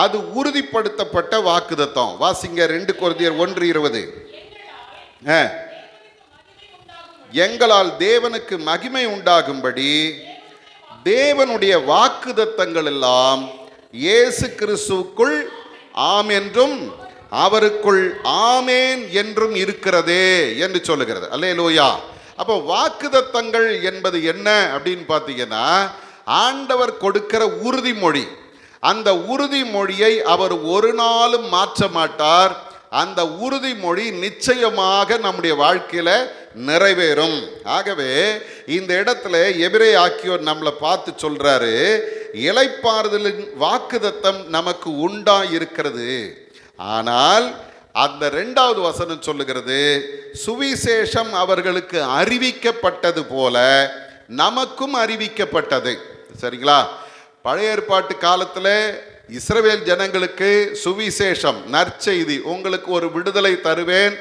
அது உறுதிப்படுத்தப்பட்ட வாக்குதத்தம். வாசிங்க. 2 கொரிந்தியர் 1:20. எங்களால் தேவனுக்கு மகிமை உண்டாகும்படி தேவனுடைய வாக்குதத்தங்கள் எல்லாம் இயேசு கிறிஸ்துவுக்குள் ஆம் என்றும் அவருக்குள் ஆமேன் என்றும் இருக்கிறதே என்று சொல்லுகிறது. அல்லேலூயா. அப்போ வாக்குதத்தங்கள் என்பது என்ன அப்படின்னு பார்த்தீங்கன்னா ஆண்டவர் கொடுக்கிற உறுதிமொழி. அந்த உறுதிமொழியை அவர் ஒரு நாளும் மாற்ற மாட்டார். அந்த உறுதிமொழி நிச்சயமாக நம்முடைய வாழ்க்கையில நிறைவேறும். ஆகவே இந்த இடத்துல எபிரே ஆக்கியோர் நம்மளை பார்த்து சொல்றாரு, இளைப்பாறுதலின் வாக்குதத்தம் நமக்கு உண்டா இருக்கிறது. ஆனால் அந்த 2வது வசனம் சொல்லுகிறது, சுவிசேஷம் அவர்களுக்கு அறிவிக்கப்பட்டது போல நமக்கும் அறிவிக்கப்பட்டது. சரிங்களா? பழைய ஏற்பாட்டு காலத்தில் இஸ்ரவேல் ஜனங்களுக்கு சுவிசேஷம், நற்செய்தி, உங்களுக்கு ஒரு விடுதலை தருவேன்,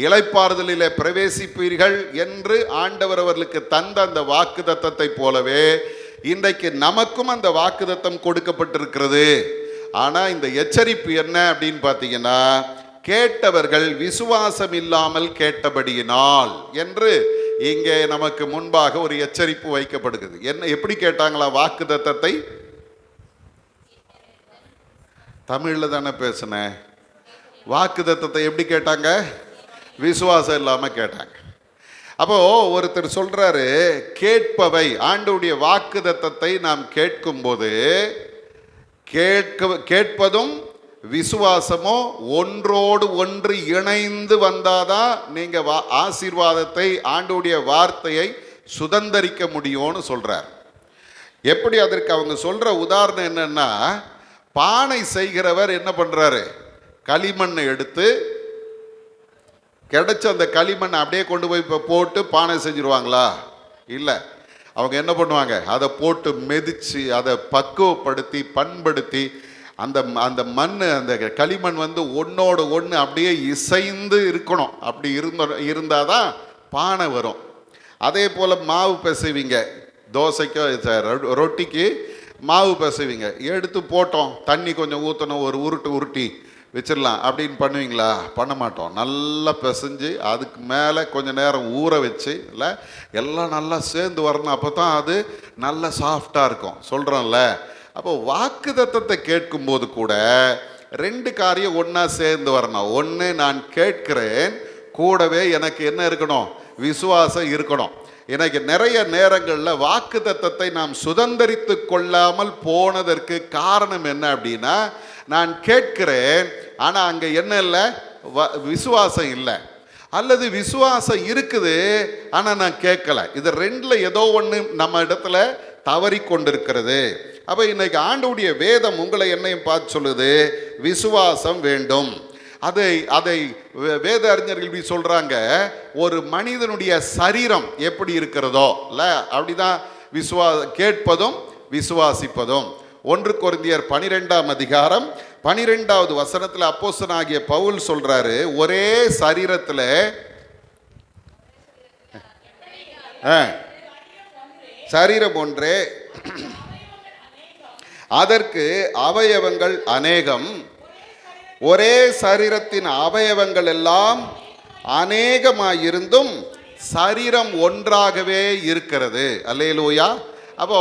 இளைப்பாறுதலிலே பிரவேசிப்பீர்கள் என்று ஆண்டவர் அவர்களுக்கு தந்த அந்த வாக்குத்தத்தத்தை போலவே இன்றைக்கு நமக்கும் அந்த வாக்குத்தத்தம் கொடுக்கப்பட்டிருக்கிறது. ஆனால் இந்த எச்சரிப்பு என்ன அப்படின்னு பார்த்தீங்கன்னா, கேட்டவர்கள் விசுவாசம் இல்லாமல் கேட்டபடியினால் என்று இங்கே நமக்கு முன்பாக ஒரு எச்சரிப்பு வைக்கப்படுகிறது. என்ன, எப்படி கேட்டாங்களா வாக்குத்தத்தத்தை? தமிழ்ல தானே பேசுனேன். வாக்குத்தத்தத்தை எப்படி கேட்டாங்க? விசுவாசம் இல்லாம கேட்டாங்க. அப்போ ஒருத்தர் சொல்றாரு, கேட்பவை, ஆண்டவருடைய வாக்குத்தத்தத்தை நாம் கேட்கும்போது கேட்பதும் விசுவாசமோ ஒன்றோடு ஒன்று இணைந்து வந்தாதான் நீங்க ஆசீர்வாதத்தை, ஆண்டவருடைய வார்த்தையை சுதந்தரிக்க முடியும்னு சொல்றார். எப்படி? அதற்கு அவங்க சொல்ற உதாரணம் என்னன்னா, பானை செய்கிறவர் என்ன பண்றாரு? களிமண்ணை எடுத்து, கிடைச்ச அந்த களிமண்ணை அப்படியே கொண்டு போய் போட்டு பானை செஞ்சிருவாங்களா? இல்லை. அவங்க என்ன பண்ணுவாங்க? அதை போட்டு மிதித்து, அதை பக்குவப்படுத்தி, பண்படுத்தி, அந்த அந்த மண், அந்த களிமண் ஒன்னோடு ஒன்று அப்படியே இசைந்து இருக்கணும். அப்படி இருந்தால் தான் பானை வரும். அதே போல் மாவு பிசைவீங்க, தோசைக்கோ ரொட்டிக்கு மாவு பிசைவீங்க, எடுத்து போட்டோம், தண்ணி கொஞ்சம் ஊற்றணும், ஒரு உருட்டி வச்சிடலாம் அப்படின்னு பண்ணுவீங்களா? பண்ண மாட்டோம். நல்லா பிசைஞ்சு அதுக்கு மேலே கொஞ்சம் நேரம் ஊற வச்சு, இல்லை எல்லாம் நல்லா சேர்ந்து வரணும், அப்போ தான் அது நல்லா சாஃப்டாக இருக்கும். சொல்கிறோம்ல. அப்போ வாக்குத்தத்தத்தை கேட்கும்போது கூட 2 காரியம் ஒன்றா சேர்ந்து வரணும். ஒன்று, நான் கேட்கிறேன், கூடவே எனக்கு என்ன இருக்கணும்? விசுவாசம் இருக்கணும். எனக்கு நிறைய நேரங்களில் வாக்குத்தத்தத்தை நாம் சுதந்தரித்து கொள்ளாமல் போனதற்கு காரணம் என்ன அப்படின்னா, நான் கேட்கிறேன், ஆனால் அங்கே என்ன இல்லை? விசுவாசம் இல்லை. அல்லது விசுவாசம் இருக்குது, ஆனால் நான் கேட்கல. இது 2ல் ஏதோ ஒன்று நம்ம இடத்துல தவறி கொண்டிருக்கிறது. அப்போ இன்னைக்கு ஆண்டவருடைய வேதம் உங்களை என்னையும் பார்த்து சொல்லுது, விசுவாசம் வேண்டும். அதை வேத அறிஞர்கள் இப்படி சொல்றாங்க, ஒரு மனிதனுடைய சரீரம் எப்படி இருக்கிறதோ, இல்லை அப்படிதான் கேட்பதும் விசுவாசிப்பதும். 1 கொரிந்தியர் 12ஆம் அதிகாரம் 12வது வசனத்தில் அப்போஸ்தலனாகிய பவுல் சொல்றாரு, ஒரே சரீரத்தில் சரீரம் ஒன்றே, அதற்கு அவயவங்கள் அநேகம், ஒரே சரீரத்தின் அவயவங்கள் எல்லாம் அநேகமாயிருந்தும் சரீரம் ஒன்றாகவே இருக்கிறது. அல்லேலூயா. அப்போ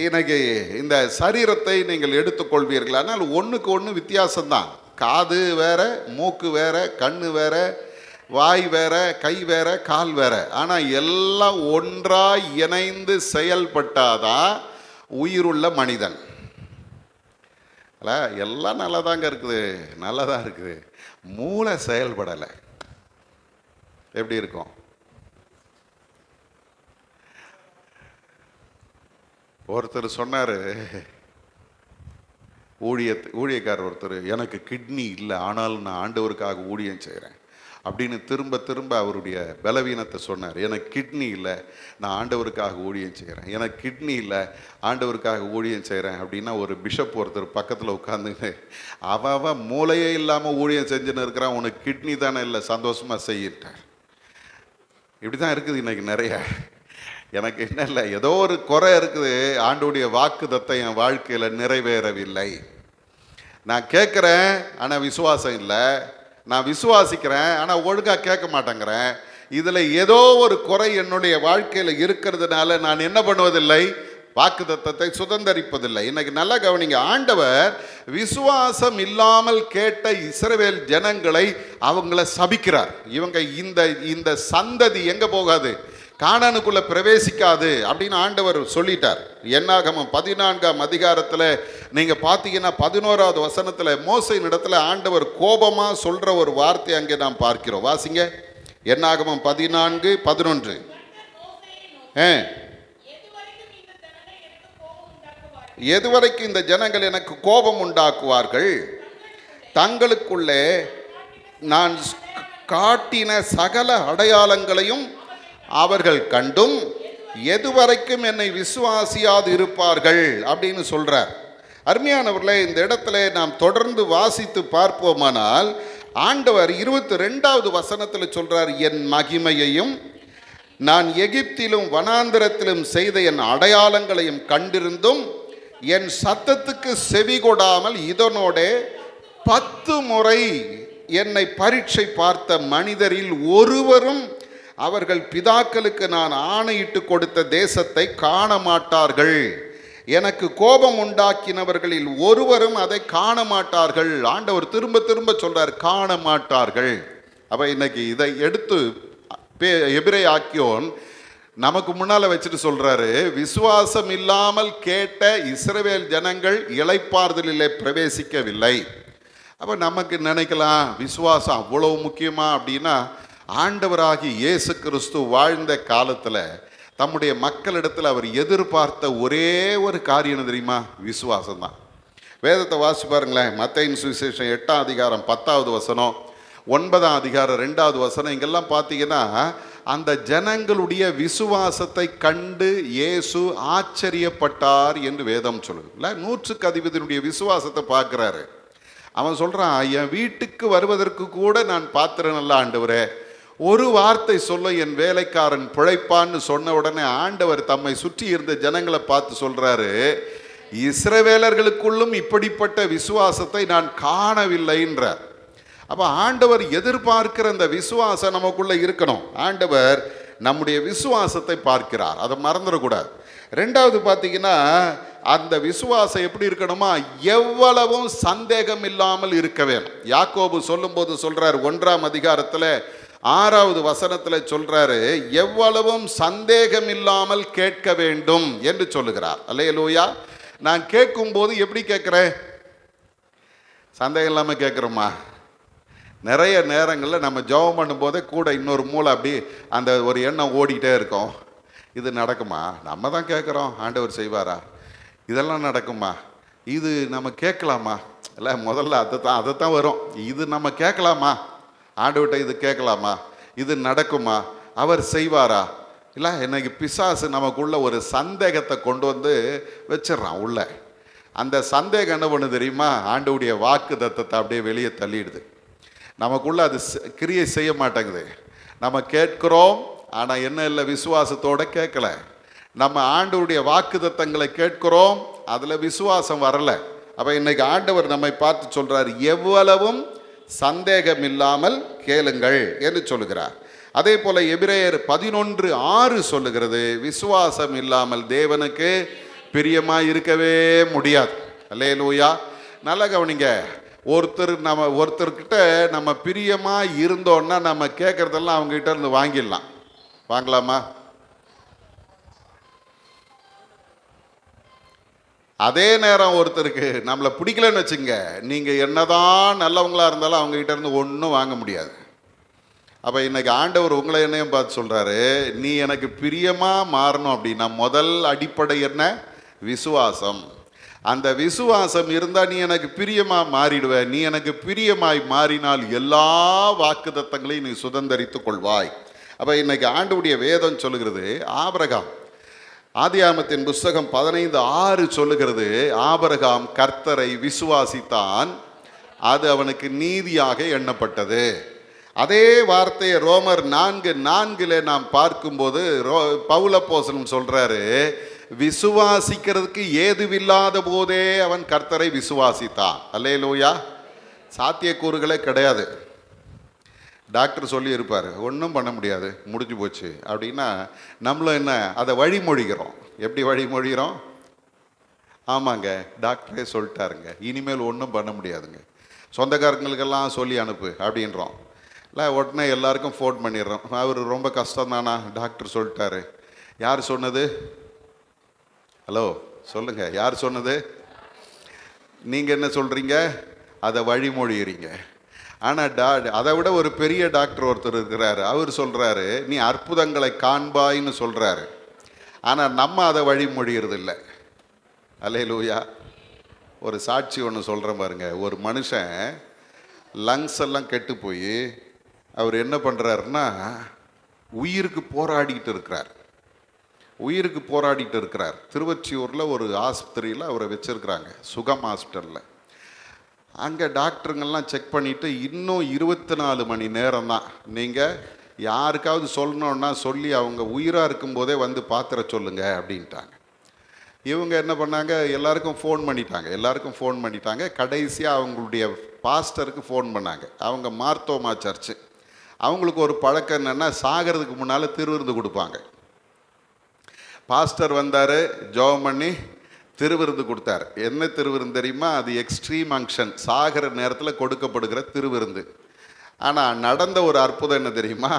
இன்னைக்கு இந்த சரீரத்தை நீங்கள் எடுத்துக்கொள்வீர்கள், ஆனால் ஒன்றுக்கு ஒன்று வித்தியாசம்தான். காது வேற, மூக்கு வேற, கண்ணு வேற, வாய் வேற, கை வேற, கால் வேற. ஆனால் எல்லாம் ஒன்றாய் இணைந்து செயல்பட்டாதான் உயிருள்ள மனிதன். எல்லாம் நல்லா தாங்க இருக்குது, நல்லா தான் இருக்குது. மூளை செயல்படலை, எப்படி இருக்கும்? ஒருத்தர் சொன்னார், ஊழியக்காரர் ஒருத்தர், எனக்கு கிட்னி இல்லை, ஆனாலும் நான் ஆண்டவருக்காக ஊழியம் செய்கிறேன் அப்படின்னு திரும்ப திரும்ப அவருடைய பலவீனத்தை சொன்னார். எனக்கு கிட்னி இல்லை, நான் ஆண்டவருக்காக ஊழியம் செய்கிறேன், எனக்கு கிட்னி இல்லை, ஆண்டவருக்காக ஊழியம் செய்கிறேன் அப்படின்னா, ஒரு பிஷப் ஒருத்தர் பக்கத்தில் உட்காந்துன்னு, அவன் மூளையே இல்லாமல் ஊழியம் செஞ்சுன்னு இருக்கிறான், உனக்கு கிட்னி தானே இல்லை, சந்தோஷமாக செய்யிட்டார். இப்படி தான் இருக்குது இன்னைக்கு நிறைய. எனக்கு என்ன இல்லை, ஏதோ ஒரு குறை இருக்குது, ஆண்டவருடைய வாக்குத்தத்தம் என் வாழ்க்கையில் நிறைவேறவில்லை. நான் கேட்குறேன், ஆனால் விசுவாசம் இல்லை. நான் விசுவாசிக்கிறேன், ஆனால் ஒழுங்காக கேட்க மாட்டேங்கிறேன். இதில் ஏதோ ஒரு குறை என்னுடைய வாழ்க்கையில் இருக்கிறதுனால நான் என்ன பண்ணுவதில்லை? வாக்குத்தத்தத்தை சுதந்தரிப்பதில்லை. இன்னைக்கு நல்லா கவனிங்க, ஆண்டவர் விசுவாசம் இல்லாமல் கேட்ட இஸ்ரவேல் ஜனங்களை அவங்கள சபிக்கிறார். இவங்க இந்த சந்ததி எங்கே போகாது? கானானுக்குள்ள பிரவேசிக்காது அப்படின்னு ஆண்டவர் சொல்லிட்டார். என்னாகமம் 14ஆம் அதிகாரத்தில் நீங்க பார்த்தீங்கன்னா 11வது வசனத்தில் மோசேயின் இடத்துல ஆண்டவர் கோபமா சொல்ற ஒரு வார்த்தை அங்கே நாம் பார்க்கிறோம். வாசிங்க, என்னாகமம் 14:11. எதுவரைக்கும் இந்த ஜனங்கள் எனக்கு கோபம் உண்டாக்குவார்கள், தங்களுக்குள்ளே நான் காட்டின சகல அடையாளங்களையும் அவர்கள் கண்டும் எதுவரைக்கும் என்னை விசுவாசியாது இருப்பார்கள் அப்படின்னு சொல்றார். அருமையானவர்களே, இந்த இடத்துல நாம் தொடர்ந்து வாசித்து பார்ப்போமானால் ஆண்டவர் 22வது வசனத்தில் சொல்றார், என் மகிமையையும் நான் எகிப்திலும் வனாந்திரத்திலும் செய்த என் அடையாளங்களையும் கண்டிருந்தும் என் சத்தத்துக்கு செவி கொடாமல் இதனோட 10 முறை என்னை பரீட்சை பார்த்த மனிதரில் ஒருவரும் அவர்கள் பிதாக்களுக்கு நான் ஆணையிட்டு கொடுத்த தேசத்தை காண மாட்டார்கள். எனக்கு கோபம் உண்டாக்கினவர்களில் ஒருவரும் அதை காண மாட்டார்கள். ஆண்டவர் திரும்ப திரும்ப சொல்றார், காண மாட்டார்கள். அப்ப இன்னைக்கு இதை எடுத்து எபிரேயாக்கியோன் நமக்கு முன்னால வச்சுட்டு சொல்றாரு, விசுவாசம் இல்லாமல் கேட்ட இஸ்ரவேல் ஜனங்கள் இளைப்பாறுதலிலே பிரவேசிக்கவில்லை. அப்ப நமக்கு நினைக்கலாம், விசுவாசம் அவ்வளவு முக்கியமா அப்படின்னா, ஆண்டவராகி இயேசு கிறிஸ்து வாழ்ந்த காலத்துல தம்முடைய மக்களிடத்தில் அவர் எதிர்பார்த்த ஒரே ஒரு காரியம் என்ன தெரியுமா? விசுவாசம் தான். வேதத்தை வாசி பாருங்களேன். மத்தேயின் சுவிசேஷம் 8ஆம் அதிகாரம் 10வது வசனம், 9ஆம் அதிகாரம் 2வது வசனம், இங்கெல்லாம் பார்த்தீங்கன்னா அந்த ஜனங்களுடைய விசுவாசத்தை கண்டு இயேசு ஆச்சரியப்பட்டார் என்று வேதம் சொல்லுது. இல்லை, 100க்கு அதிபதியினுடைய விசுவாசத்தை பார்க்குறாரு. அவன் சொல்கிறான், என் வீட்டுக்கு வருவதற்கு கூட நான் பாத்திரம் நல்ல ஆண்டவரே, ஒரு வார்த்தை சொல்ல என் வேலைக்காரன் பிழைப்பான்னு சொன்ன உடனே ஆண்டவர் தம்மை சுற்றி இருந்த ஜனங்களை பார்த்து சொல்றாரு, இஸ்ரவேலர்களுக்குள்ளும் இப்படிப்பட்ட விசுவாசத்தை நான் காணவில்லைன்றார். அப்ப ஆண்டவர் எதிர்பார்க்கிற அந்த விசுவாசம் நமக்குள்ள இருக்கணும். ஆண்டவர் நம்முடைய விசுவாசத்தை பார்க்கிறார், அதை மறந்துடக்கூடாது. 2வது பார்த்தீங்கன்னா, அந்த விசுவாசம் எப்படி இருக்கணுமா? எவ்வளவும் சந்தேகம் இல்லாமல் இருக்க வேணும். யாக்கோபு சொல்லும்போது சொல்றார், 1ஆம் அதிகாரத்தில் 6வது வசனத்தில் சொல்றாரு, எவ்வளவும் சந்தேகம் இல்லாமல் கேட்க வேண்டும் என்று சொல்லுகிறார். அல்லேலூயா. நான் கேட்கும்போது எப்படி கேட்குறேன்? சந்தேகம் இல்லாமல் கேட்குறோமா? நிறைய நேரங்களில் நம்ம ஜெபம் பண்ணும்போதே கூட இன்னொரு மூளை அப்படி அந்த ஒரு எண்ணம் ஓடிக்கிட்டே இருக்கும். இது நடக்குமா? நம்ம தான் கேட்குறோம், ஆண்டவர் செய்வாரா? இதெல்லாம் நடக்குமா? இது நம்ம கேட்கலாமா? இல்லை, முதல்ல அதைத்தான் வரும். இது நம்ம கேட்கலாமா? ஆண்டவர்கிட்ட இது கேட்கலாமா? இது நடக்குமா? அவர் செய்வாரா? இல்லை, இன்னைக்கு பிசாசு நமக்குள்ள ஒரு சந்தேகத்தை கொண்டு வந்து வச்சிடறான் உள்ள. அந்த சந்தேகம் என்ன பண்ணு தெரியுமா? ஆண்டவருடைய வாக்கு தத்தத்தை அப்படியே வெளியே தள்ளிடுது. நமக்குள்ள அது கிரியை செய்ய மாட்டேங்குது. நம்ம கேட்கிறோம், ஆனால் என்ன இல்லை, விசுவாசத்தோட கேட்கல. நம்ம ஆண்டவருடைய வாக்கு தத்தங்களை கேட்கிறோம், அதில் விசுவாசம் வரல. அப்போ இன்னைக்கு ஆண்டவர் நம்மை பார்த்து சொல்றார், எவ்வளவும் சந்தேகம் இல்லாமல் கேளுங்கள் என்று சொல்லுகிறார். அதே போல எபிரேயர் 11:6 சொல்லுகிறது, விசுவாசம் இல்லாமல் தேவனுக்கு பிரியமாய் இருக்கவே முடியாது. அல்லேலூயா. நல்லா கவனிங்க. ஒருத்தர்கிட்ட நம்ம பிரியமா இருந்தோம்னா நம்ம கேட்கறதெல்லாம் அவங்க கிட்ட இருந்து வாங்கிடலாம். வாங்கலாமா? அதே நேரம் ஒருத்தருக்கு நம்மளை பிடிக்கலன்னு வச்சுங்க, நீங்கள் என்னதான் நல்லவங்களா இருந்தாலும் அவங்க கிட்ட இருந்து ஒன்றும் வாங்க முடியாது. அப்போ இன்னைக்கு ஆண்டவர் உங்களை என்னையும் பார்த்து சொல்கிறாரு, நீ எனக்கு பிரியமாக மாறணும் அப்படின்னா முதல் அடிப்படை என்ன? விசுவாசம். அந்த விசுவாசம் இருந்தால் நீ எனக்கு பிரியமாக மாறிடுவ. நீ எனக்கு பிரியமாய் மாறினால் எல்லா வாக்குத்தத்தங்களையும் நீ சுதந்தரித்து கொள்வாய். அப்போ இன்னைக்கு ஆண்டவருடைய வேதம் சொல்லுகிறது, ஆபிரகாம், ஆதியாகமத்தின் புஸ்தகம் 15:6 சொல்லுகிறது, ஆபிரகாம் கர்த்தரை விசுவாசித்தான், அது அவனுக்கு நீதியாக எண்ணப்பட்டது. அதே வார்த்தையை ரோமர் 4:4 நாம் பார்க்கும்போது பவுலப்போஸ்தலன் சொல்றாரு, விசுவாசிக்கிறதுக்கு ஏதுவில்லாத போதே அவன் கர்த்தரை விசுவாசித்தான். அல்லேலூயா. சாத்தியக்கூறுகளே கிடையாது. டாக்டர் சொல்லி இருப்பார், ஒன்றும் பண்ண முடியாது, முடிஞ்சு போச்சு அப்படின்னா நம்மளும் என்ன அதை வழிமொழிகிறோம். எப்படி வழிமொழிகிறோம்? ஆமாங்க, டாக்டரே சொல்லிட்டாருங்க, இனிமேல் ஒன்றும் பண்ண முடியாதுங்க, சொந்தக்காரங்களுக்கெல்லாம் சொல்லி அனுப்பு அப்படின்றோம். இல்லை, உடனே எல்லாருக்கும் ஃபோன் பண்ணிடுறோம், அவர் ரொம்ப கஷ்டம் தானா, டாக்டர் சொல்லிட்டாரு. யார் சொன்னது? ஹலோ சொல்லுங்கள், யார் சொன்னது? நீங்கள் என்ன சொல்கிறீங்க? அதை வழிமொழிகிறீங்க. ஆனால் அதை விட ஒரு பெரிய டாக்டர் ஒருத்தர் இருக்கிறாரு, அவர் சொல்கிறாரு, நீ அற்புதங்களை காண்பாயின்னு சொல்கிறாரு. ஆனால் நம்ம அதை வழிமொழிகிறது இல்லை. அல்லேலூயா. ஒரு சாட்சி ஒன்று சொல்கிறேன் பாருங்க. ஒரு மனுஷன் லங்ஸ் எல்லாம் கெட்டு போய் அவர் என்ன பண்ணுறாருன்னா உயிருக்கு போராடிட்டு இருக்கிறார். திருவொற்றியூரில் ஒரு ஆஸ்பத்திரியில் அவரை வச்சுருக்கிறாங்க, சுகம் ஹாஸ்பிட்டலில். அங்கே டாக்டருங்கெல்லாம் செக் பண்ணிவிட்டு இன்னும் 24 மணி நேரம் தான், நீங்கள் யாருக்காவது சொல்லணுன்னா சொல்லி அவங்க உயிராக இருக்கும்போதே வந்து பாத்திர சொல்லுங்க அப்படின்ட்டாங்க. இவங்க என்ன பண்ணாங்க, எல்லாருக்கும் ஃபோன் பண்ணிட்டாங்க. கடைசியாக அவங்களுடைய பாஸ்டருக்கு ஃபோன் பண்ணாங்க. அவங்க மார்த்தோமா சர்ச்சு. அவங்களுக்கு ஒரு பழக்கம் என்னென்னா, சாகிறதுக்கு முன்னால் திருவிருந்து கொடுப்பாங்க. பாஸ்டர் வந்தார், ஜெபம் பண்ணி திருவிருந்து கொடுத்தார். என்ன திருவிருந்து தெரியுமா? அது எக்ஸ்ட்ரீம் அங்ஷன், சாகிற நேரத்தில் கொடுக்கப்படுகிற திருவிருந்து. ஆனால் நடந்த ஒரு அற்புதம் என்ன தெரியுமா?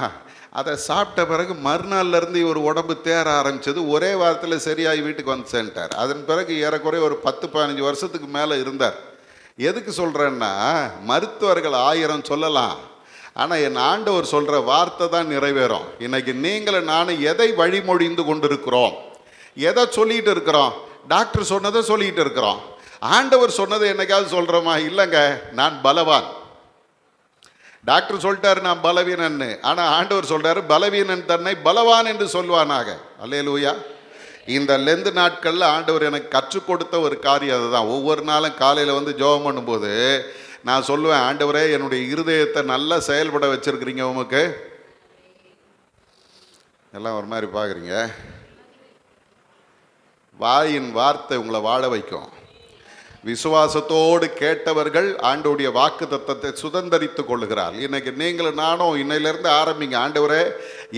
அதை சாப்பிட்ட பிறகு மறுநாள்லேருந்து இவர் உடம்பு தேர ஆரம்பித்தது. ஒரே வாரத்தில் சரியாகி வீட்டுக்கு வந்து சேர்ந்துட்டார். அதன் பிறகு ஏறக்குறைய ஒரு 10-15 வருஷத்துக்கு மேலே இருந்தார். எதுக்கு சொல்கிறேன்னா, மருத்துவர்கள் 1000 சொல்லலாம், ஆனால் என் ஆண்டவர் சொல்கிற வார்த்தை தான் நிறைவேறும். இன்னைக்கு நீங்களும் நானும் எதை வழிமொழிந்து கொண்டிருக்கிறோம்? எதை சொல்லிகிட்டு இருக்கிறோம்? டாக்டர் சொன்னதை சொல்லிகிட்டு இருக்கிறோம். ஆண்டவர் சொன்னதை என்னைக்காவது சொல்கிறோமா? இல்லைங்க, நான் பலவான். டாக்டர் சொல்லிட்டாரு நான் பலவீனன்னு, ஆனால் ஆண்டவர் சொல்கிறாரு பலவீனன் தன்னை பலவான் என்று சொல்வானாக. அல்லேலூயா. இந்த லெந்து நாட்களில் ஆண்டவர் எனக்கு கற்றுக் கொடுத்த ஒரு காரியம் அதுதான். ஒவ்வொரு நாளும் காலையில் வந்து ஜெபம் பண்ணும்போது நான் சொல்லுவேன், ஆண்டவரே என்னுடைய இருதயத்தை நல்லா செயல்பட வச்சிருக்கிறீங்க. உமக்கு எல்லாம் ஒரு மாதிரி பார்க்குறீங்க. வாயின் வார்த்தை உங்களை வாழ வைக்கும். விசுவாசத்தோடு கேட்டவர்கள் ஆண்டவருடைய வாக்கு தத்தத்தை சுதந்தரித்து கொள்ளுகிறார். இன்னைக்கு நீங்களும் நானும் இன்னையிலேருந்து ஆரம்பிங்க. ஆண்டவரே,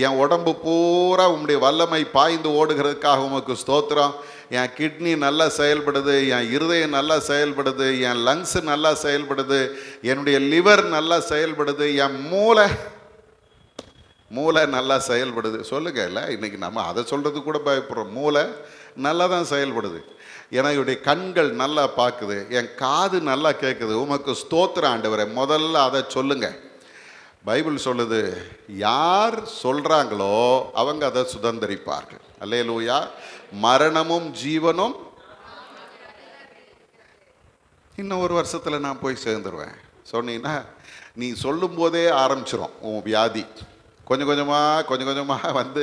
என் உடம்பு பூரா உம்முடைய வல்லமை பாய்ந்து ஓடுகிறதுக்காக உமக்கு ஸ்தோத்திரம். என் கிட்னி நல்லா செயல்படுது, என் இருதயம் நல்லா செயல்படுது, என் லங்ஸு நல்லா செயல்படுது, என்னுடைய லிவர் நல்லா செயல்படுது, என் மூளை நல்லா செயல்படுது. சொல்லுங்க, இல்லை இன்னைக்கு நம்ம அதை சொல்கிறது கூட பயப்படுறோம். மூளை நல்லா தான் செயல்படுது. என்னுடைய கண்கள் நல்லா பார்க்குது, என் காது நல்லா கேட்குது. உமக்கு ஸ்தோத்திரம் ஆண்டவரே. முதல்ல அதை சொல்லுங்க. பைபிள் சொல்லுது, யார் சொல்கிறாங்களோ அவங்க அதை சுதந்தரிப்பார்கள். அல்லேலூயா. மரணமும் ஜீவனும் இன்னும் ஒரு வருஷத்தில் நான் போய் சேர்ந்துருவேன் சொன்னீங்கன்னா, நீ சொல்லும் போதே ஆரம்பிச்சிடும் உன் வியாதி. கொஞ்சம் கொஞ்சமாக வந்து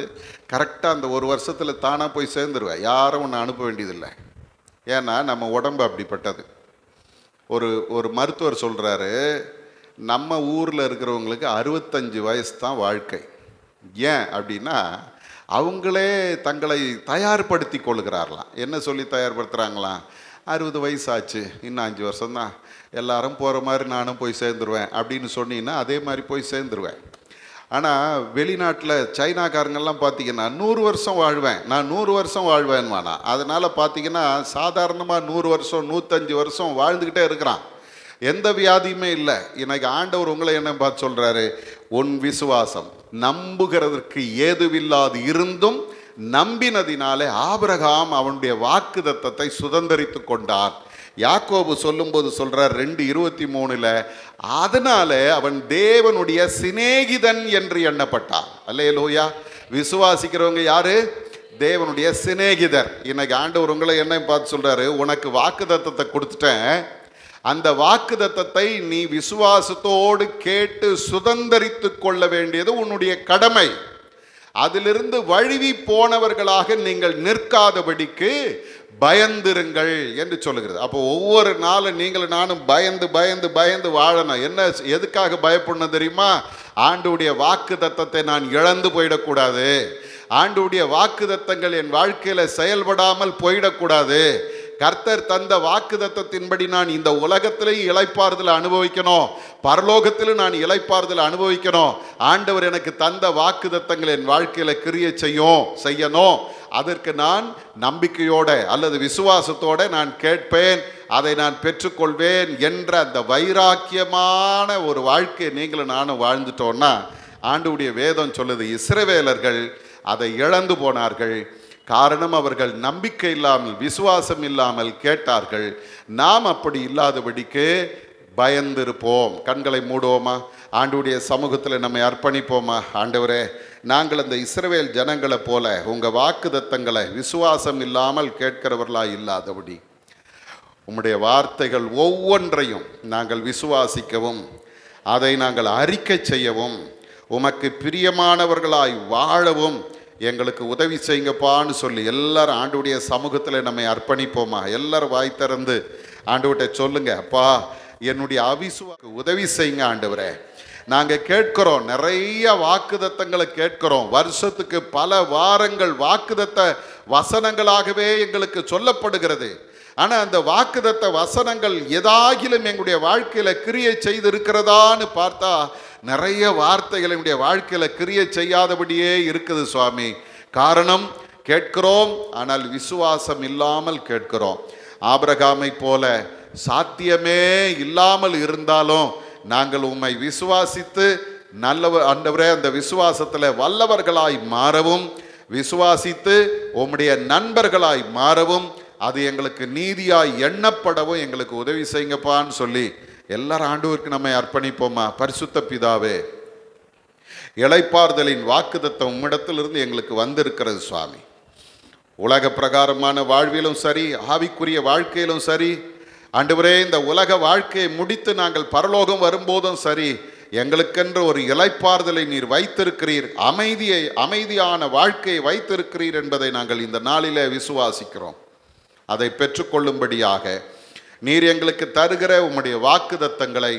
கரெக்டாக அந்த ஒரு வருஷத்தில் தானாக போய் சேர்ந்துருவேன். யாரும் ஒன்று அனுப்ப வேண்டியதில்லை. ஏன்னா நம்ம உடம்பு அப்படிப்பட்டது. ஒரு மருத்துவர் சொல்கிறாரு, நம்ம ஊரில் இருக்கிறவங்களுக்கு 65 வயசு தான் வாழ்க்கை. ஏன் அப்படின்னா, அவங்களே தங்களை தயார்படுத்தி கொள்கிறார்களாம். என்ன சொல்லி தயார்படுத்துகிறாங்களாம்? 60 வயசு ஆச்சு, இன்னும் 5 வருஷம்தான், எல்லாரும் போகிற மாதிரி நானும் போய் சேர்ந்துருவேன் அப்படின்னு சொன்னீங்கன்னா அதே மாதிரி போய் சேர்ந்துருவேன். ஆனால் வெளிநாட்டில் சைனாக்காரங்கெல்லாம் பார்த்தீங்கன்னா 100 வருஷம் வாழ்வேன், நான் 100 வருஷம் வாழ்வேன்வானா. அதனால் பார்த்தீங்கன்னா சாதாரணமாக 100 வருஷம் 105 வருஷம் வாழ்ந்துக்கிட்டே இருக்கிறான், எந்த வியாதியுமே இல்லை. இன்னைக்கு ஆண்டவர் உங்களை என்ன பார்த்து சொல்கிறாரு? உன் விசுவாசம் நம்புகிறதற்கு ஏதுவில்லாது இருந்தும் நம்பினதினாலே ஆபிரகாம் அவனுடைய வாக்குத்தத்தத்தை சுதந்தரித்து கொண்டான். யாக்கோபு சொல்லும்போது சொல்றார் 2:23, அதனால அவன் தேவனுடைய சிநேகிதன் என்று எண்ணப்பட்டான். அல்லேலூயா. விசுவாசிக்கிறவங்க யாரு? தேவனுடைய சிநேகிதர். இன்னைக்கு ஆண்டவர் உங்களை என்ன பார்த்து சொல்றாரு? உனக்கு வாக்குத்தத்தத்தை கொடுத்துட்டேன், அந்த வாக்குத்தத்தத்தை நீ விசுவாசத்தோடு கேட்டு சுதந்தரித்து கொள்ள வேண்டியது உன்னுடைய கடமை. அதிலிருந்து வழுவி போனவர்களாக நீங்கள் நிற்காதபடிக்கு பயந்திருங்கள் என்று சொல்லுகிறது. அப்போ ஒவ்வொரு நாளும் நீங்களும் நானும் பயந்து வாழணும். என்ன, எதுக்காக பயப்படணும் தெரியுமா? ஆண்டவருடைய வாக்குத்தத்தத்தை நான் இழந்து போயிடக்கூடாது, ஆண்டவருடைய வாக்குத்தத்தங்கள் என் வாழ்க்கையில செயல்படாமல் போயிடக்கூடாது. கர்த்தர் தந்த வாக்குத்தத்தத்தின்படி நான் இந்த உலகத்திலேயும் இளைப்பாறுதலை அனுபவிக்கணும், பரலோகத்திலும் நான் இளைப்பாறுதலை அனுபவிக்கணும். ஆண்டவர் எனக்கு தந்த வாக்குத்தத்தங்கள் என் வாழ்க்கையில கிரியை செய்யணும். அதற்கு நான் நம்பிக்கையோட அல்லது விசுவாசத்தோட நான் கேட்பேன், அதை நான் பெற்றுக்கொள்வேன் என்ற அந்த வைராக்கியமான ஒரு வாழ்க்கையை நீங்களும் நானும் வாழ்ந்துட்டோம்னா, ஆண்டவருடைய வேதம் சொல்லுது, இஸ்ரவேலர்கள் அதை இழந்து போனார்கள். காரணம், அவர்கள் நம்பிக்கை இல்லாமல் விசுவாசம் இல்லாமல் கேட்டார்கள். நாம் அப்படி இல்லாதபடிக்கு பயந்திருப்போம். கண்களை மூடுவோமா? ஆண்டவருடைய சமூகத்தில் நம்மை அர்ப்பணிப்போமா? ஆண்டவரே, நாங்கள் அந்த இஸ்ரவேல் ஜனங்களை போல உங்கள் வாக்குத்தத்தங்களை விசுவாசம் இல்லாமல் கேட்கிறவர்களாக இல்லாதபடி உம்முடைய வார்த்தைகள் ஒவ்வொன்றையும் நாங்கள் விசுவாசிக்கவும் அதை நாங்கள் அறிக்கை செய்யவும் உமக்கு பிரியமானவர்களாய் வாழவும் எங்களுக்கு உதவி செய்யுங்கப்பான்னு சொல்லி எல்லாரும் ஆண்டவருடைய சமூகத்தில் நம்மை அர்ப்பணிப்போமா. எல்லாரும் வாய் திறந்து ஆண்டவர்கிட்ட சொல்லுங்க, அப்பா என்னுடைய அவிசுவாக்கு உதவி செய்யுங்க ஆண்டவரே. நாங்கள் கேட்கிறோம், நிறைய வாக்குதத்தங்களை கேட்கிறோம். வருஷத்துக்கு பல வாரங்கள் வாக்குதத்த வசனங்களாகவே எங்களுக்கு சொல்லப்படுகிறது. ஆனால் அந்த வாக்குதத்த வசனங்கள் ஏதாகிலும் எங்களுடைய வாழ்க்கையில் கிரியை செய்து இருக்கிறதான்னு பார்த்தா நிறைய வார்த்தைகள் என்னுடைய வாழ்க்கையில் கிரியை செய்யாதபடியே இருக்குது சுவாமி. காரணம், கேட்கிறோம் ஆனால் விசுவாசம் இல்லாமல் கேட்கிறோம். ஆபிரகாமை போல சாத்தியமே இல்லாமல் இருந்தாலும் நாங்கள் உம்மை விசுவாசித்து ஆண்டவரே அந்த விசுவாசத்தில் வல்லவர்களாய் மாறவும், விசுவாசித்து உம்முடைய நண்பர்களாய் மாறவும், அது எங்களுக்கு நீதியாய் எண்ணப்படவும் எங்களுக்கு உதவி செய்யுங்கப்பான்னு சொல்லி எல்லாரும் ஆண்டவருக்கு நம்மை அர்ப்பணிப்போமா. பரிசுத்த பிதாவே, இளைப்பாறுதலின் வாக்குத்தத்தம் உம்மிடத்திலிருந்து எங்களுக்கு வந்திருக்கிறது சுவாமி. உலக பிரகாரமான வாழ்விலும் சரி, ஆவிக்குரிய வாழ்க்கையிலும் சரி ஆண்டவரே, இந்த உலக வாழ்க்கையை முடித்து நாங்கள் பரலோகம் வரும்போதும் சரி, எங்களுக்கென்று ஒரு இளைப்பாறுதலை நீர் வைத்திருக்கிறீர், அமைதியான வாழ்க்கையை வைத்திருக்கிறீர் என்பதை நாங்கள் இந்த நாளிலே விசுவாசிக்கிறோம். அதை பெற்றுக்கொள்ளும்படியாக நீர் எங்களுக்கு தருகிற உம்முடைய வாக்குத்தத்தங்களை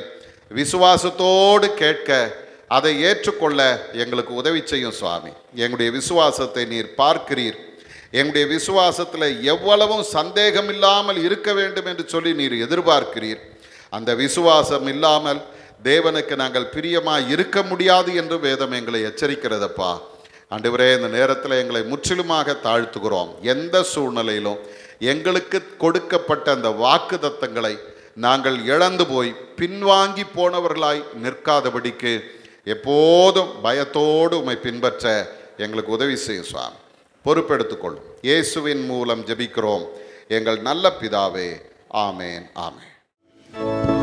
விசுவாசத்தோடு கேட்க, அதை ஏற்றுக்கொள்ள எங்களுக்கு உதவி செய்யும் சுவாமி. எங்களுடைய விசுவாசத்தை நீர் பார்க்கிறீர். எங்களுடைய விசுவாசத்தில் எவ்வளவும் சந்தேகம் இல்லாமல் இருக்க வேண்டும் என்று சொல்லி நீர் எதிர்பார்க்கிறீர். அந்த விசுவாசம் இல்லாமல் தேவனுக்கு நாங்கள் பிரியமாக இருக்க முடியாது என்று வேதம் எங்களை எச்சரிக்கிறதப்பா. ஆண்டவரே, இந்த நேரத்தில் எங்களை முற்றிலுமாக தாழ்த்துகிறோம். எந்த சூழ்நிலையிலும் எங்களுக்கு கொடுக்கப்பட்ட அந்த வாக்குத்தத்தங்களை நாங்கள் இழந்து போய் பின்வாங்கி போனவர்களாய் நிற்காதபடிக்கு எப்போதும் பயத்தோடு உம்மை பின்பற்ற எங்களுக்கு உதவி செய்யும் சுவாமி. பொறுப்பெடுத்துக்கொள்ளும். இயேசுவின் மூலம் ஜெபிக்கிறோம் எங்கள் நல்ல பிதாவே. ஆமேன், ஆமேன்.